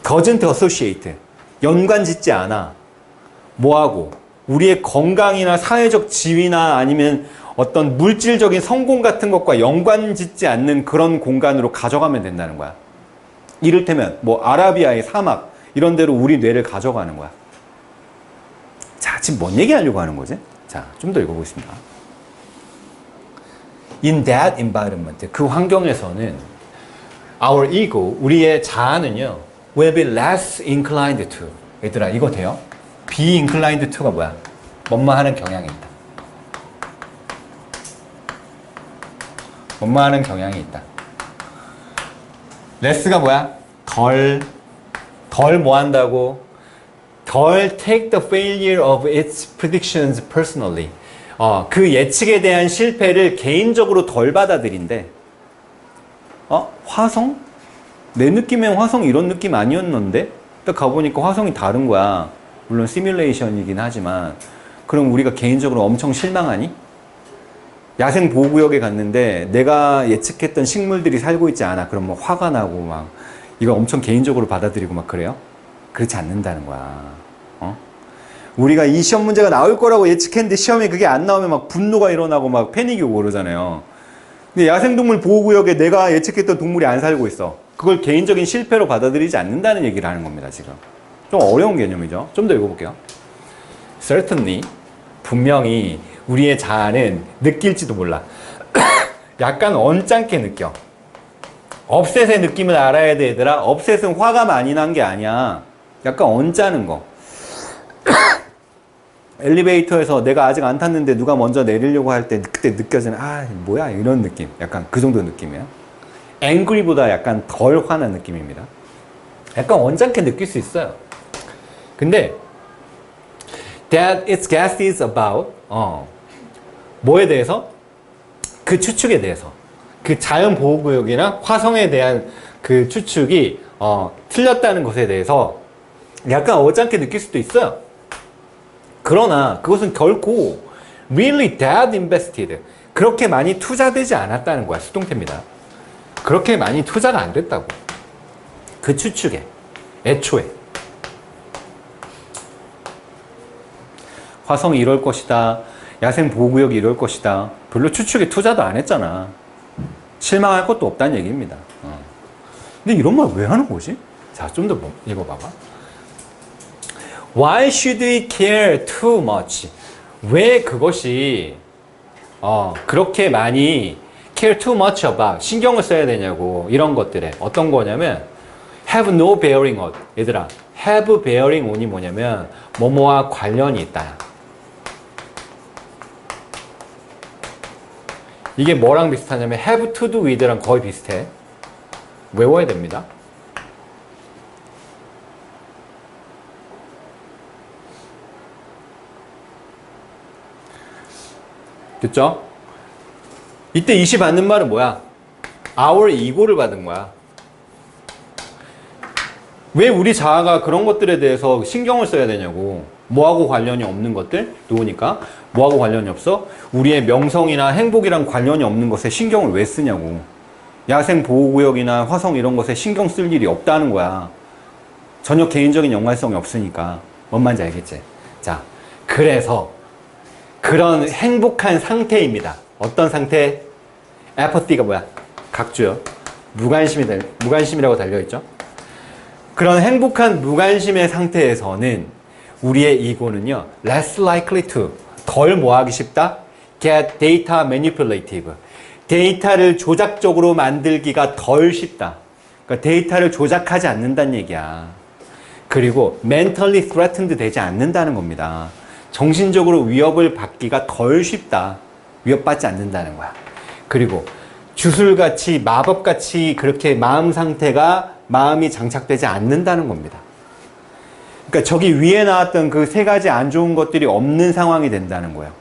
doesn't associate, 연관 짓지 않아. 뭐하고? 우리의 건강이나 사회적 지위나 아니면 어떤 물질적인 성공 같은 것과 연관 짓지 않는 그런 공간으로 가져가면 된다는 거야. 이를테면 뭐 아라비아의 사막 이런 데로 우리 뇌를 가져가는 거야. 자, 지금 뭔 얘기하려고 하는 거지? 자, 좀 더 읽어보겠습니다. In that environment, 그 환경에서는 our ego, 우리의 자아는요, will be less inclined to. 얘들아, 이거 돼요? be inclined to가 뭐야? 뭐뭐 하는 경향이 있다. 뭐뭐 하는 경향이 있다. less가 뭐야? 덜 뭐 한다고? 덜 take the failure of its predictions personally. 그 예측에 대한 실패를 개인적으로 덜 받아들인대. 화성? 내 느낌엔 화성 이런 느낌 아니었는데? 딱 가보니까 화성이 다른 거야. 물론 시뮬레이션이긴 하지만. 그럼 우리가 개인적으로 엄청 실망하니? 야생 보호구역에 갔는데 내가 예측했던 식물들이 살고 있지 않아. 그럼 뭐 화가 나고 막 이거 엄청 개인적으로 받아들이고 막 그래요? 그렇지 않는다는 거야. 어? 우리가 이 시험 문제가 나올 거라고 예측했는데 시험에 그게 안 나오면 막 분노가 일어나고 막 패닉이 오고 그러잖아요. 근데 야생동물 보호구역에 내가 예측했던 동물이 안 살고 있어. 그걸 개인적인 실패로 받아들이지 않는다는 얘기를 하는 겁니다, 지금. 좀 어려운 개념이죠. 좀 더 읽어볼게요. Certainly, 분명히 우리의 자아는 느낄지도 몰라. 약간 언짢게 느껴. 업셋의 느낌을 알아야 돼, 얘들아. 업셋은 화가 많이 난 게 아니야. 약간 언짢은 거. 엘리베이터에서 내가 아직 안 탔는데 누가 먼저 내리려고 할 때 그때 느껴지는 뭐야 이런 느낌. 약간 그 정도 느낌이에요. angry보다 약간 덜 화난 느낌입니다. 약간 언짢게 느낄 수 있어요. 근데 that its guess is about 뭐에 대해서? 그 추측에 대해서. 그 자연보호구역이나 화성에 대한 그 추측이 틀렸다는 것에 대해서 약간 언짢게 느낄 수도 있어요. 그러나 그것은 결코 really that invested, 그렇게 많이 투자되지 않았다는 거야. 수동태입니다. 그렇게 많이 투자가 안 됐다고. 그 추측에, 애초에. 화성이 이럴 것이다. 야생보호구역이 이럴 것이다. 별로 추측에 투자도 안 했잖아. 실망할 것도 없다는 얘기입니다. 근데 이런 말 왜 하는 거지? 자, 좀 더 읽어봐봐. Why should we care too much? 왜 그것이 그렇게 많이 care too much about, 신경을 써야 되냐고. 이런 것들에 어떤 거냐면 have no bearing on. 얘들아, have bearing on이 뭐냐면 뭐뭐와 관련이 있다. 이게 뭐랑 비슷하냐면 have to do with랑 거의 비슷해. 외워야 됩니다. 됐죠? 이때 20 받는 말은 뭐야? our ego를 받은 거야. 왜 우리 자아가 그런 것들에 대해서 신경을 써야 되냐고. 뭐하고 관련이 없는 것들? 누우니까 뭐하고 관련이 없어? 우리의 명성이나 행복이랑 관련이 없는 것에 신경을 왜 쓰냐고. 야생보호구역이나 화성 이런 것에 신경 쓸 일이 없다는 거야. 전혀 개인적인 연관성이 없으니까. 뭔 말인지 알겠지? 자, 그래서 그런 행복한 상태입니다. 어떤 상태? apathy가 뭐야? 각주요. 무관심이라고 달려있죠. 그런 행복한 무관심의 상태에서는 우리의 이고는요, less likely to, 덜 뭐하기 쉽다? get data manipulative. 데이터를 조작적으로 만들기가 덜 쉽다. 그러니까 데이터를 조작하지 않는다는 얘기야. 그리고 mentally threatened 되지 않는다는 겁니다. 정신적으로 위협을 받기가 덜 쉽다. 위협받지 않는다는 거야. 그리고 주술같이 마법같이 그렇게 마음 상태가 마음이 장착되지 않는다는 겁니다. 그러니까 저기 위에 나왔던 그 세 가지 안 좋은 것들이 없는 상황이 된다는 거예요.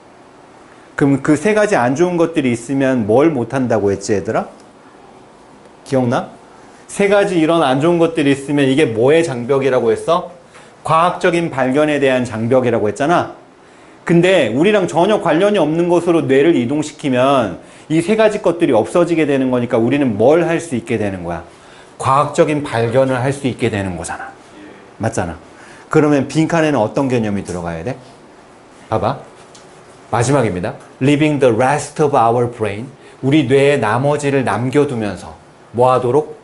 그럼 그 세 가지 안 좋은 것들이 있으면 뭘 못한다고 했지, 얘들아? 기억나? 세 가지 이런 안 좋은 것들이 있으면 이게 뭐의 장벽이라고 했어? 과학적인 발견에 대한 장벽이라고 했잖아. 근데 우리랑 전혀 관련이 없는 것으로 뇌를 이동시키면 이 세 가지 것들이 없어지게 되는 거니까 우리는 뭘 할 수 있게 되는 거야? 과학적인 발견을 할 수 있게 되는 거잖아. 맞잖아. 그러면 빈칸에는 어떤 개념이 들어가야 돼? 봐봐. 마지막입니다. Leaving the rest of our brain. 우리 뇌의 나머지를 남겨두면서 뭐 하도록?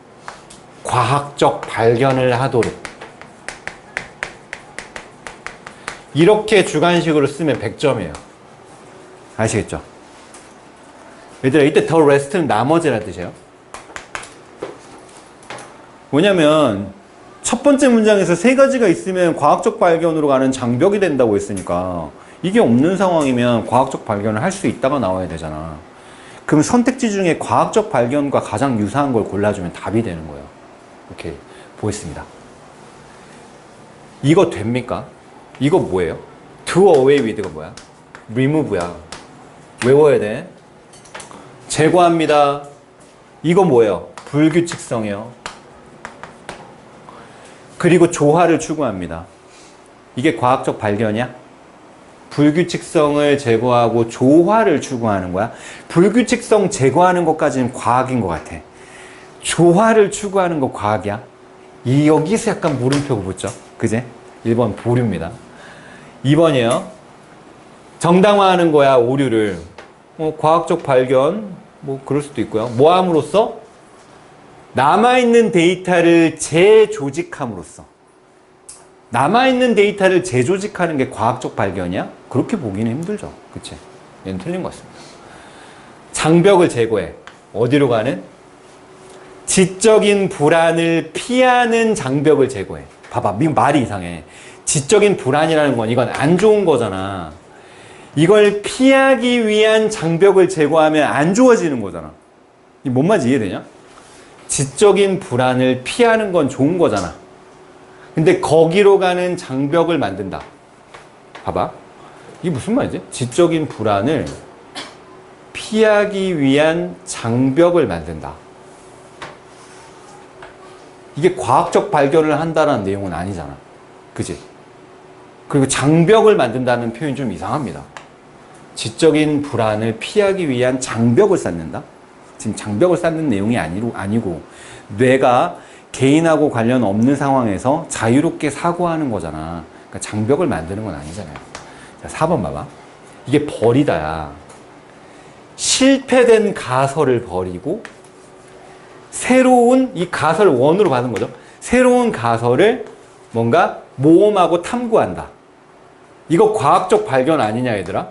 과학적 발견을 하도록. 이렇게 주관식으로 쓰면 100점이에요. 아시겠죠? 얘들아, 이때 the rest는 나머지라는 뜻이에요. 뭐냐면 첫 번째 문장에서 세 가지가 있으면 과학적 발견으로 가는 장벽이 된다고 했으니까 이게 없는 상황이면 과학적 발견을 할 수 있다가 나와야 되잖아. 그럼 선택지 중에 과학적 발견과 가장 유사한 걸 골라주면 답이 되는 거예요. 이렇게 보겠습니다. 이거 됩니까? 이거 뭐예요? do away with가 뭐야? remove야. 외워야 돼. 제거합니다. 이거 뭐예요? 불규칙성이요. 그리고 조화를 추구합니다. 이게 과학적 발견이야? 불규칙성을 제거하고 조화를 추구하는 거야. 불규칙성 제거하는 것까지는 과학인 것 같아. 조화를 추구하는 거 과학이야. 여기서 약간 물음표가 붙죠. 그제? 1번 보류입니다. 2번이에요. 정당화하는 거야, 오류를. 과학적 발견, 뭐 그럴 수도 있고요. 뭐 함으로써? 남아있는 데이터를 재조직함으로써. 남아있는 데이터를 재조직하는 게 과학적 발견이야? 그렇게 보기는 힘들죠. 그치? 얘는 틀린 것 같습니다. 장벽을 제거해. 어디로 가는? 지적인 불안을 피하는 장벽을 제거해. 봐봐, 말이 이상해. 지적인 불안이라는 건 이건 안 좋은 거잖아. 이걸 피하기 위한 장벽을 제거하면 안 좋아지는 거잖아. 뭔 말인지 이해되냐? 지적인 불안을 피하는 건 좋은 거잖아. 근데 거기로 가는 장벽을 만든다. 봐봐. 이게 무슨 말이지? 지적인 불안을 피하기 위한 장벽을 만든다. 이게 과학적 발견을 한다는 내용은 아니잖아. 그지? 그리고 장벽을 만든다는 표현이 좀 이상합니다. 지적인 불안을 피하기 위한 장벽을 쌓는다? 지금 장벽을 쌓는 내용이 아니고 뇌가 개인하고 관련 없는 상황에서 자유롭게 사고하는 거잖아. 그러니까 장벽을 만드는 건 아니잖아요. 자, 4번 봐봐. 이게 버리다야. 실패된 가설을 버리고 새로운 이 가설을 원으로 받은 거죠. 새로운 가설을 뭔가 모험하고 탐구한다. 이거 과학적 발견 아니냐 얘들아?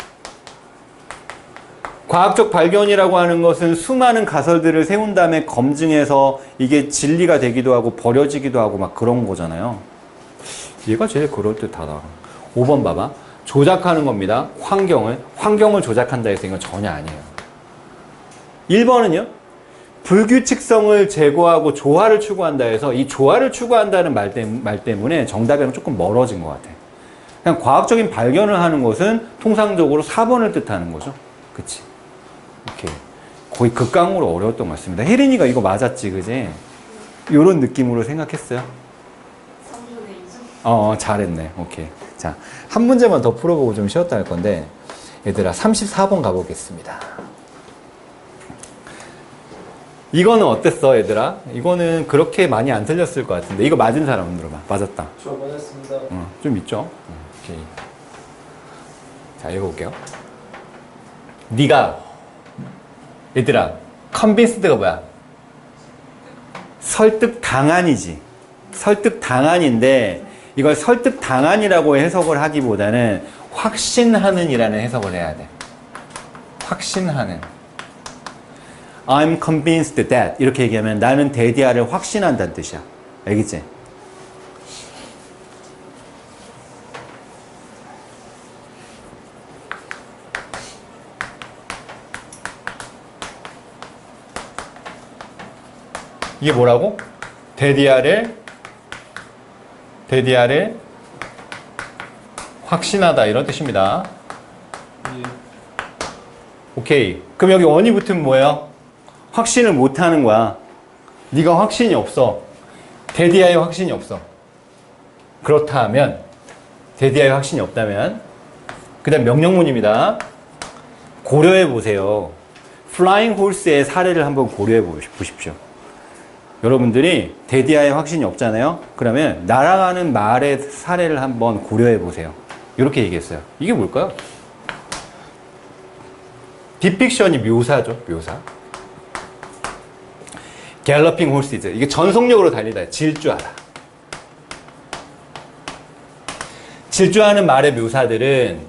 과학적 발견이라고 하는 것은 수많은 가설들을 세운 다음에 검증해서 이게 진리가 되기도 하고 버려지기도 하고 막 그런 거잖아요. 얘가 제일 그럴듯하다. 5번 봐봐. 조작하는 겁니다. 환경을 조작한다 해서 이건 전혀 아니에요. 1번은요. 불규칙성을 제거하고 조화를 추구한다 해서 이 조화를 추구한다는 말 때문에 정답이랑 조금 멀어진 것 같아. 그냥 과학적인 발견을 하는 것은 통상적으로 4번을 뜻하는 거죠. 그치? 이렇게 거의 극강으로 어려웠던 것 같습니다. 혜린이가 이거 맞았지, 그지? 이런 느낌으로 생각했어요. 3분의 2죠? 잘했네. 오케이. 자, 한 문제만 더 풀어보고 좀 쉬었다 할 건데, 얘들아, 34번 가보겠습니다. 이거는 어땠어, 얘들아? 이거는 그렇게 많이 안 틀렸을 것 같은데, 이거 맞은 사람 들어봐. 맞았다. 저 맞았습니다. 좀 있죠? 오케이. 자, 읽어볼게요. 네가 얘들아, convinced가 뭐야? 설득당한이지. 설득당한인데 이걸 설득당한이라고 해석을 하기보다는 확신하는 이라는 해석을 해야 돼. 확신하는. I'm convinced that 이렇게 얘기하면 나는 데디아를 확신한다는 뜻이야. 알겠지? 이게 뭐라고? 데디아를 확신하다 이런 뜻입니다. 오케이. 그럼 여기 원이 붙으면 뭐예요? 확신을 못하는 거야. 네가 확신이 없어. 데디아에 확신이 없어. 그렇다 하면 데디아에 확신이 없다면 그 다음 명령문입니다. 고려해 보세요. 플라잉 홀스의 사례를 한번 고려해 보십시오. 여러분들이 데디아에 확신이 없잖아요. 그러면 날아가는 말의 사례를 한번 고려해 보세요. 이렇게 얘기했어요. 이게 뭘까요? 딥픽션이 묘사죠. 묘사. 갤러핑 홀시즈. 이게 전속력으로 달리다. 질주하다. 질주하는 말의 묘사들은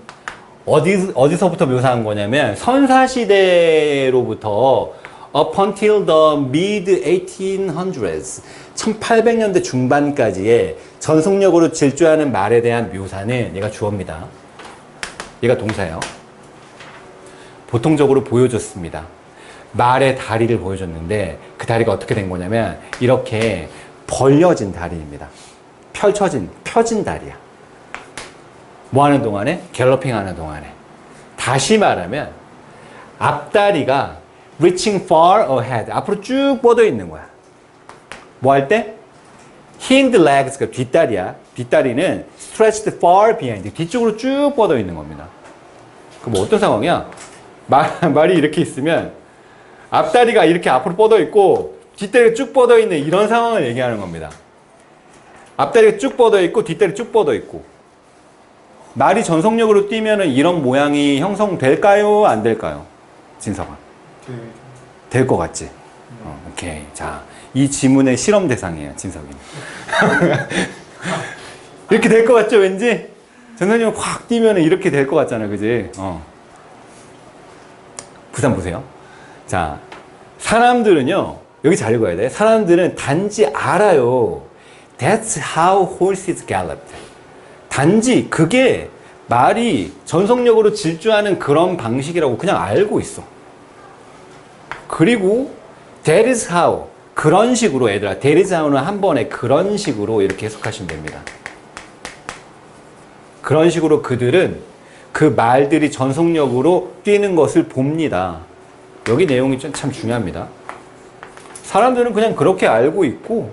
어디서부터 묘사한 거냐면 선사시대로부터 up until the mid-1800s 1800년대 중반까지의 전속력으로 질주하는 말에 대한 묘사는 얘가 주어입니다. 얘가 동사예요. 보통적으로 보여줬습니다. 말의 다리를 보여줬는데 그 다리가 어떻게 된 거냐면 이렇게 벌려진 다리입니다. 펴진 다리야. 뭐 하는 동안에? 갤러핑 하는 동안에. 다시 말하면 앞다리가 reaching far ahead. 앞으로 쭉 뻗어 있는 거야. 뭐 할 때? hind legs가 뒷다리야. 뒷다리는 stretched far behind. 뒤쪽으로 쭉 뻗어 있는 겁니다. 그럼 어떤 상황이야? 말이 이렇게 있으면 앞다리가 이렇게 앞으로 뻗어 있고 뒷다리가 쭉 뻗어 있는 이런 상황을 얘기하는 겁니다. 앞다리가 쭉 뻗어 있고 뒷다리 쭉 뻗어 있고. 말이 전속력으로 뛰면은 이런 모양이 형성될까요? 안 될까요? 진서가. 될 것 같지? 오케이. 자, 이 지문의 실험 대상이에요, 진석이. 이렇게 될 것 같죠, 왠지? 전선생님 확 뛰면은 이렇게 될 것 같잖아, 그지? 부산 보세요. 자, 사람들은요, 여기 잘 읽어야 돼. 사람들은 단지 알아요. That's how horses galloped. 단지 그게 말이 전속력으로 질주하는 그런 방식이라고 그냥 알고 있어. 그리고 that is how, 그런 식으로 얘들아, that is how는 한 번에 그런 식으로 이렇게 해석하시면 됩니다. 그런 식으로 그들은 그 말들이 전속력으로 뛰는 것을 봅니다. 여기 내용이 참 중요합니다. 사람들은 그냥 그렇게 알고 있고,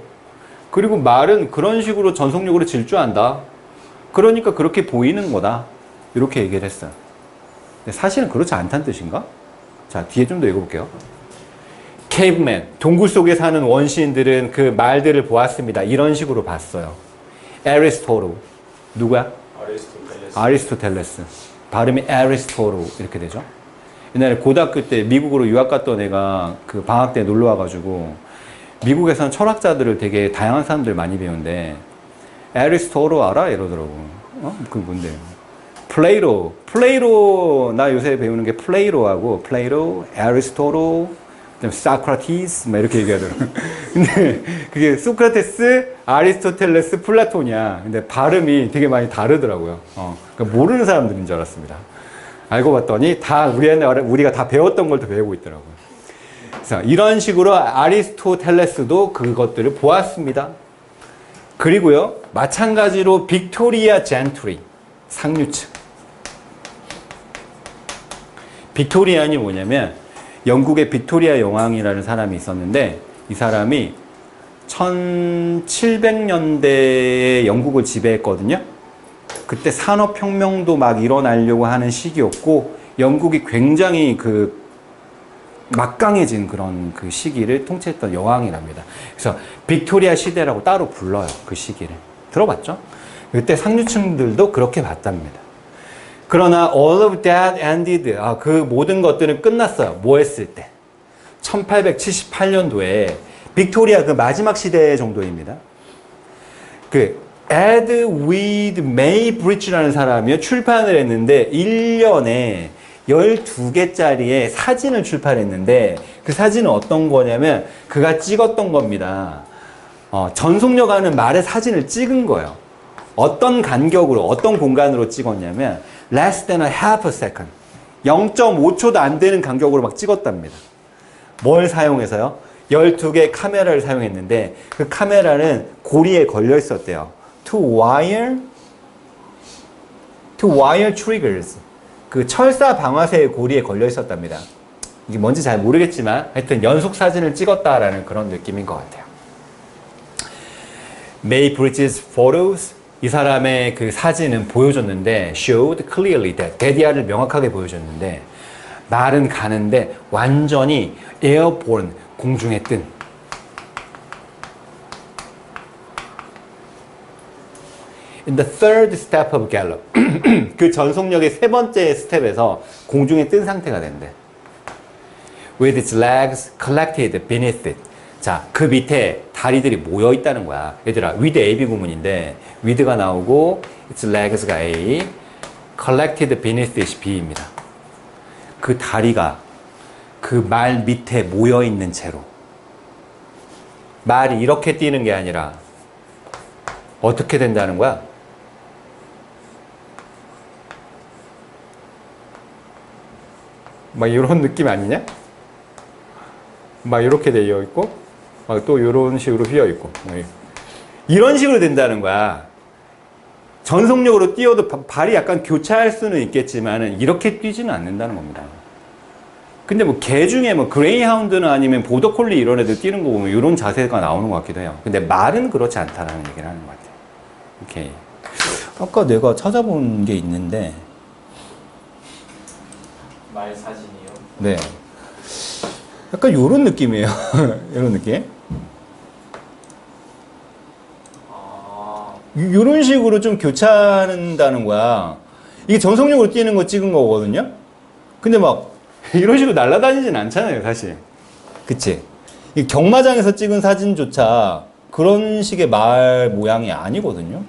그리고 말은 그런 식으로 전속력으로 질주한다. 그러니까 그렇게 보이는 거다. 이렇게 얘기를 했어요. 근데 사실은 그렇지 않다는 뜻인가? 자, 뒤에 좀 더 읽어볼게요. Caveman, 동굴 속에 사는 원시인들은 그 말들을 보았습니다. 이런 식으로 봤어요. Aristotle, 누구야? 아리스토텔레스. 발음이 Aristotle 이렇게 되죠. 옛날에 고등학교 때 미국으로 유학 갔던 애가 그 방학 때 놀러 와가지고 미국에서는 철학자들을 되게 다양한 사람들 많이 배우는데 Aristotle 알아? 이러더라고. 그게 뭔데? 플레이로 나 요새 배우는 게 플레이로하고 플레이로, Aristotle, 그다음에 사크라티스 막 이렇게 얘기하더라고. 근데 그게 소크라테스, 아리스토텔레스, 플라톤이야. 근데 발음이 되게 많이 다르더라고요. 그러니까 모르는 사람들인 줄 알았습니다. 알고 봤더니 다 우리가 다 배웠던 걸 또 배우고 있더라고요. 그래서 이런 식으로 아리스토텔레스도 그것들을 보았습니다. 그리고요, 마찬가지로 빅토리아 젠트리, 상류층. 빅토리안이 뭐냐면 영국의 빅토리아 여왕이라는 사람이 있었는데 이 사람이 1700년대에 영국을 지배했거든요. 그때 산업혁명도 막 일어나려고 하는 시기였고 영국이 굉장히 그 막강해진 그런 그 시기를 통치했던 여왕이랍니다. 그래서 빅토리아 시대라고 따로 불러요. 그 시기를. 들어봤죠? 그때 상류층들도 그렇게 봤답니다. 그러나 all of that ended. 그 모든 것들은 끝났어요. 뭐 했을 때? 1878년도에 빅토리아 그 마지막 시대 정도입니다. 그 에드위드 메이 브리츠라는 사람이요 출판을 했는데 1년에 12개짜리의 사진을 출판했는데 그 사진은 어떤 거냐면 그가 찍었던 겁니다. 전속력하는 말의 사진을 찍은 거예요. 어떤 간격으로 어떤 공간으로 찍었냐면 less than a half a second 0.5초도 안 되는 간격으로 막 찍었답니다. 뭘 사용해서요? 12개 카메라를 사용했는데 그 카메라는 고리에 걸려 있었대요. To wire triggers. 그 철사 방아쇠의 고리에 걸려 있었답니다. 이게 뭔지 잘 모르겠지만 하여튼 연속 사진을 찍었다라는 그런 느낌인 것 같아요. May Bridges photos. 이 사람의 그 사진은 보여줬는데 showed clearly that 데디아를 명확하게 보여줬는데 말은 가는데 완전히 airborne 공중에 뜬 In the third step of gallop 그 전속력의 세 번째 스텝에서 공중에 뜬 상태가 된대. With its legs collected beneath it. 자, 그 밑에 다리들이 모여 있다는 거야. 얘들아, with AB 구문인데 with가 나오고 its legs가 A, collected beneath it B입니다. 그 다리가 그 말 밑에 모여 있는 채로 말이 이렇게 뛰는 게 아니라 어떻게 된다는 거야? 막 이런 느낌 아니냐? 막 이렇게 되어 있고 막 또 이런 식으로 휘어 있고 이런 식으로 된다는 거야. 전속력으로 뛰어도 발이 약간 교차할 수는 있겠지만 이렇게 뛰지는 않는다는 겁니다. 근데 뭐 개 중에 뭐 그레이하운드나 아니면 보더콜리 이런 애들 뛰는 거 보면 이런 자세가 나오는 것 같기도 해요. 근데 말은 그렇지 않다라는 얘기를 하는 것 같아요. 오케이. 아까 내가 찾아본 게 있는데, 말 사진이요. 네. 약간 요런 느낌이에요. 이런 느낌? 아, 요런 식으로 좀 교차한다는 거야. 이게 전속력으로 뛰는 거 찍은 거거든요? 근데 막, 이런 식으로 날아다니진 않잖아요, 사실. 그치? 이 경마장에서 찍은 사진조차 그런 식의 말 모양이 아니거든요?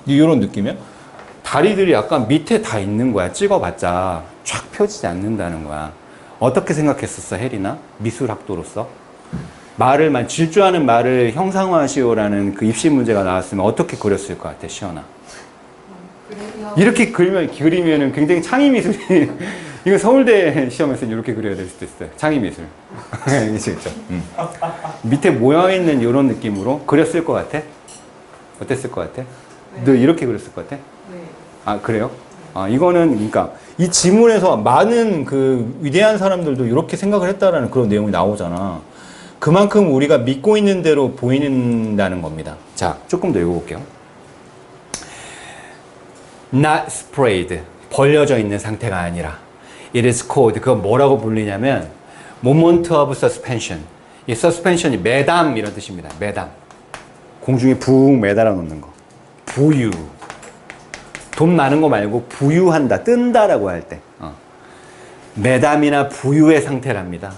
이런 느낌이야? 다리들이 약간 밑에 다 있는 거야. 찍어봤자 쫙 펴지지 않는다는 거야. 어떻게 생각했었어, 혜리나? 미술학도로서? 질주하는 말을 형상화시오라는 그 입시 문제가 나왔으면 어떻게 그렸을 것 같아, 시연아? 이렇게 그리면은 굉장히 창의미술이, 이거 서울대 시험에서 이렇게 그려야 될 수도 있어요. 창의미술. 그렇죠? 밑에 모여 있는 이런 느낌으로 그렸을 것 같아? 어땠을 것 같아? 너 이렇게 그렸을 것 같아? 네. 아, 그래요? 아, 이거는, 그러니까, 이 지문에서 많은 그 위대한 사람들도 이렇게 생각을 했다라는 그런 내용이 나오잖아. 그만큼 우리가 믿고 있는 대로 보인다는 겁니다. 자, 조금 더 읽어볼게요. Not sprayed. 벌려져 있는 상태가 아니라. It is called. 그거 뭐라고 불리냐면, moment of suspension. 이 suspension이 매담 이런 뜻입니다. 매담. 공중에 붕 매달아 놓는 거. 부유. 돈 많은 거 말고 부유한다, 뜬다라고 할 때. 매담이나 부유의 상태랍니다.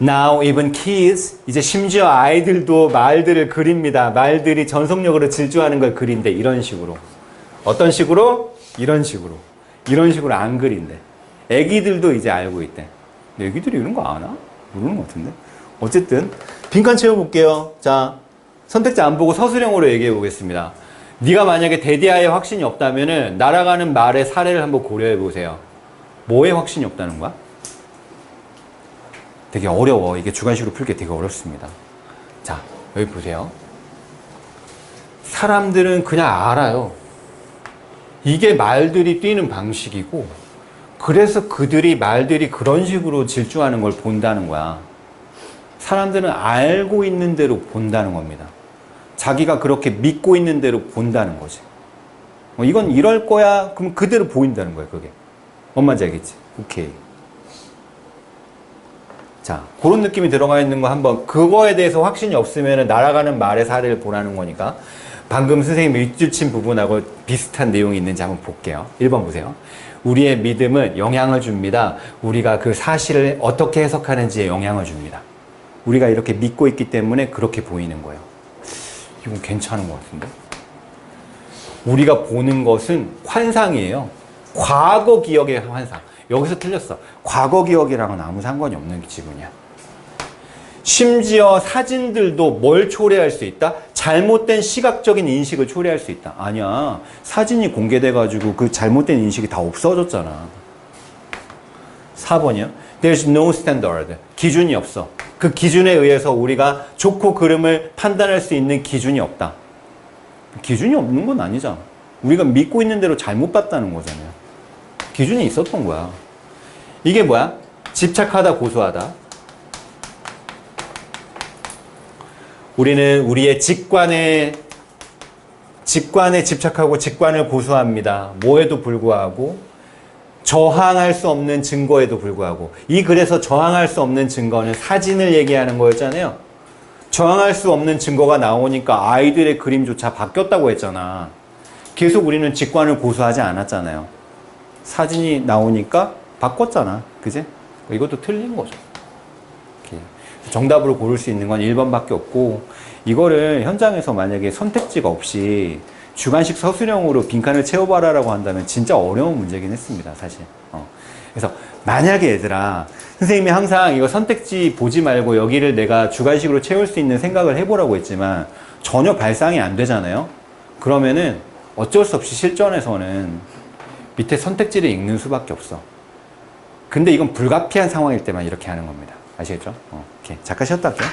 Now even kids, 이제 심지어 아이들도 말들을 그립니다. 말들이 전속력으로 질주하는 걸 그린대. 이런 식으로. 어떤 식으로? 이런 식으로. 이런 식으로 안 그린대. 애기들도 이제 알고 있대. 근데 애기들이 이런 거 아나? 모르는 것 같은데. 어쨌든 빈칸 채워볼게요. 자, 선택지 안 보고 서술형으로 얘기해 보겠습니다. 네가 만약에 대디아에 확신이 없다면은 날아가는 말의 사례를 한번 고려해 보세요. 뭐에 확신이 없다는 거야? 되게 어려워. 이게 주관식으로 풀기 되게 어렵습니다. 자, 여기 보세요. 사람들은 그냥 알아요. 이게 말들이 뛰는 방식이고, 그래서 말들이 그런 식으로 질주하는 걸 본다는 거야. 사람들은 알고 있는 대로 본다는 겁니다. 자기가 그렇게 믿고 있는 대로 본다는 거지. 이건 이럴 거야. 그럼 그대로 보인다는 거야, 그게. 뭔 말인지 알겠지? 오케이. 자, 그런 느낌이 들어가 있는 거 한번, 그거에 대해서 확신이 없으면 날아가는 말의 사례를 보라는 거니까, 방금 선생님이 윗줄친 부분하고 비슷한 내용이 있는지 한번 볼게요. 1번 보세요. 우리의 믿음은 영향을 줍니다. 우리가 그 사실을 어떻게 해석하는지에 영향을 줍니다. 우리가 이렇게 믿고 있기 때문에 그렇게 보이는 거예요. 이건 괜찮은 것 같은데? 우리가 보는 것은 환상이에요. 과거 기억의 환상. 여기서 틀렸어. 과거 기억이랑은 아무 상관이 없는 지문이야. 심지어 사진들도 뭘 초래할 수 있다? 잘못된 시각적인 인식을 초래할 수 있다. 아니야. 사진이 공개돼가지고 그 잘못된 인식이 다 없어졌잖아. 4번이요. There's no standard. 기준이 없어. 그 기준에 의해서 우리가 좋고 그름을 판단할 수 있는 기준이 없다. 기준이 없는 건 아니잖아. 우리가 믿고 있는 대로 잘못 봤다는 거잖아요. 기준이 있었던 거야. 이게 뭐야? 집착하다, 고수하다. 우리는 우리의 직관에 집착하고 직관을 고수합니다. 뭐에도 불구하고 저항할 수 없는 증거에도 불구하고. 이 글에서 저항할 수 없는 증거는 사진을 얘기하는 거였잖아요. 저항할 수 없는 증거가 나오니까 아이들의 그림조차 바뀌었다고 했잖아. 계속 우리는 직관을 고수하지 않았잖아요. 사진이 나오니까 바꿨잖아. 그지? 이것도 틀린 거죠. 이렇게. 정답으로 고를 수 있는 건 1번밖에 없고, 이거를 현장에서 만약에 선택지가 없이 주관식 서술형으로 빈칸을 채워봐라라고 한다면 진짜 어려운 문제긴 했습니다, 사실. 그래서 만약에 얘들아, 선생님이 항상 이거 선택지 보지 말고 여기를 내가 주관식으로 채울 수 있는 생각을 해보라고 했지만 전혀 발상이 안 되잖아요. 그러면은 어쩔 수 없이 실전에서는 밑에 선택지를 읽는 수밖에 없어. 근데 이건 불가피한 상황일 때만 이렇게 하는 겁니다. 아시겠죠? 오케이. 잠깐 쉬었다 할게요.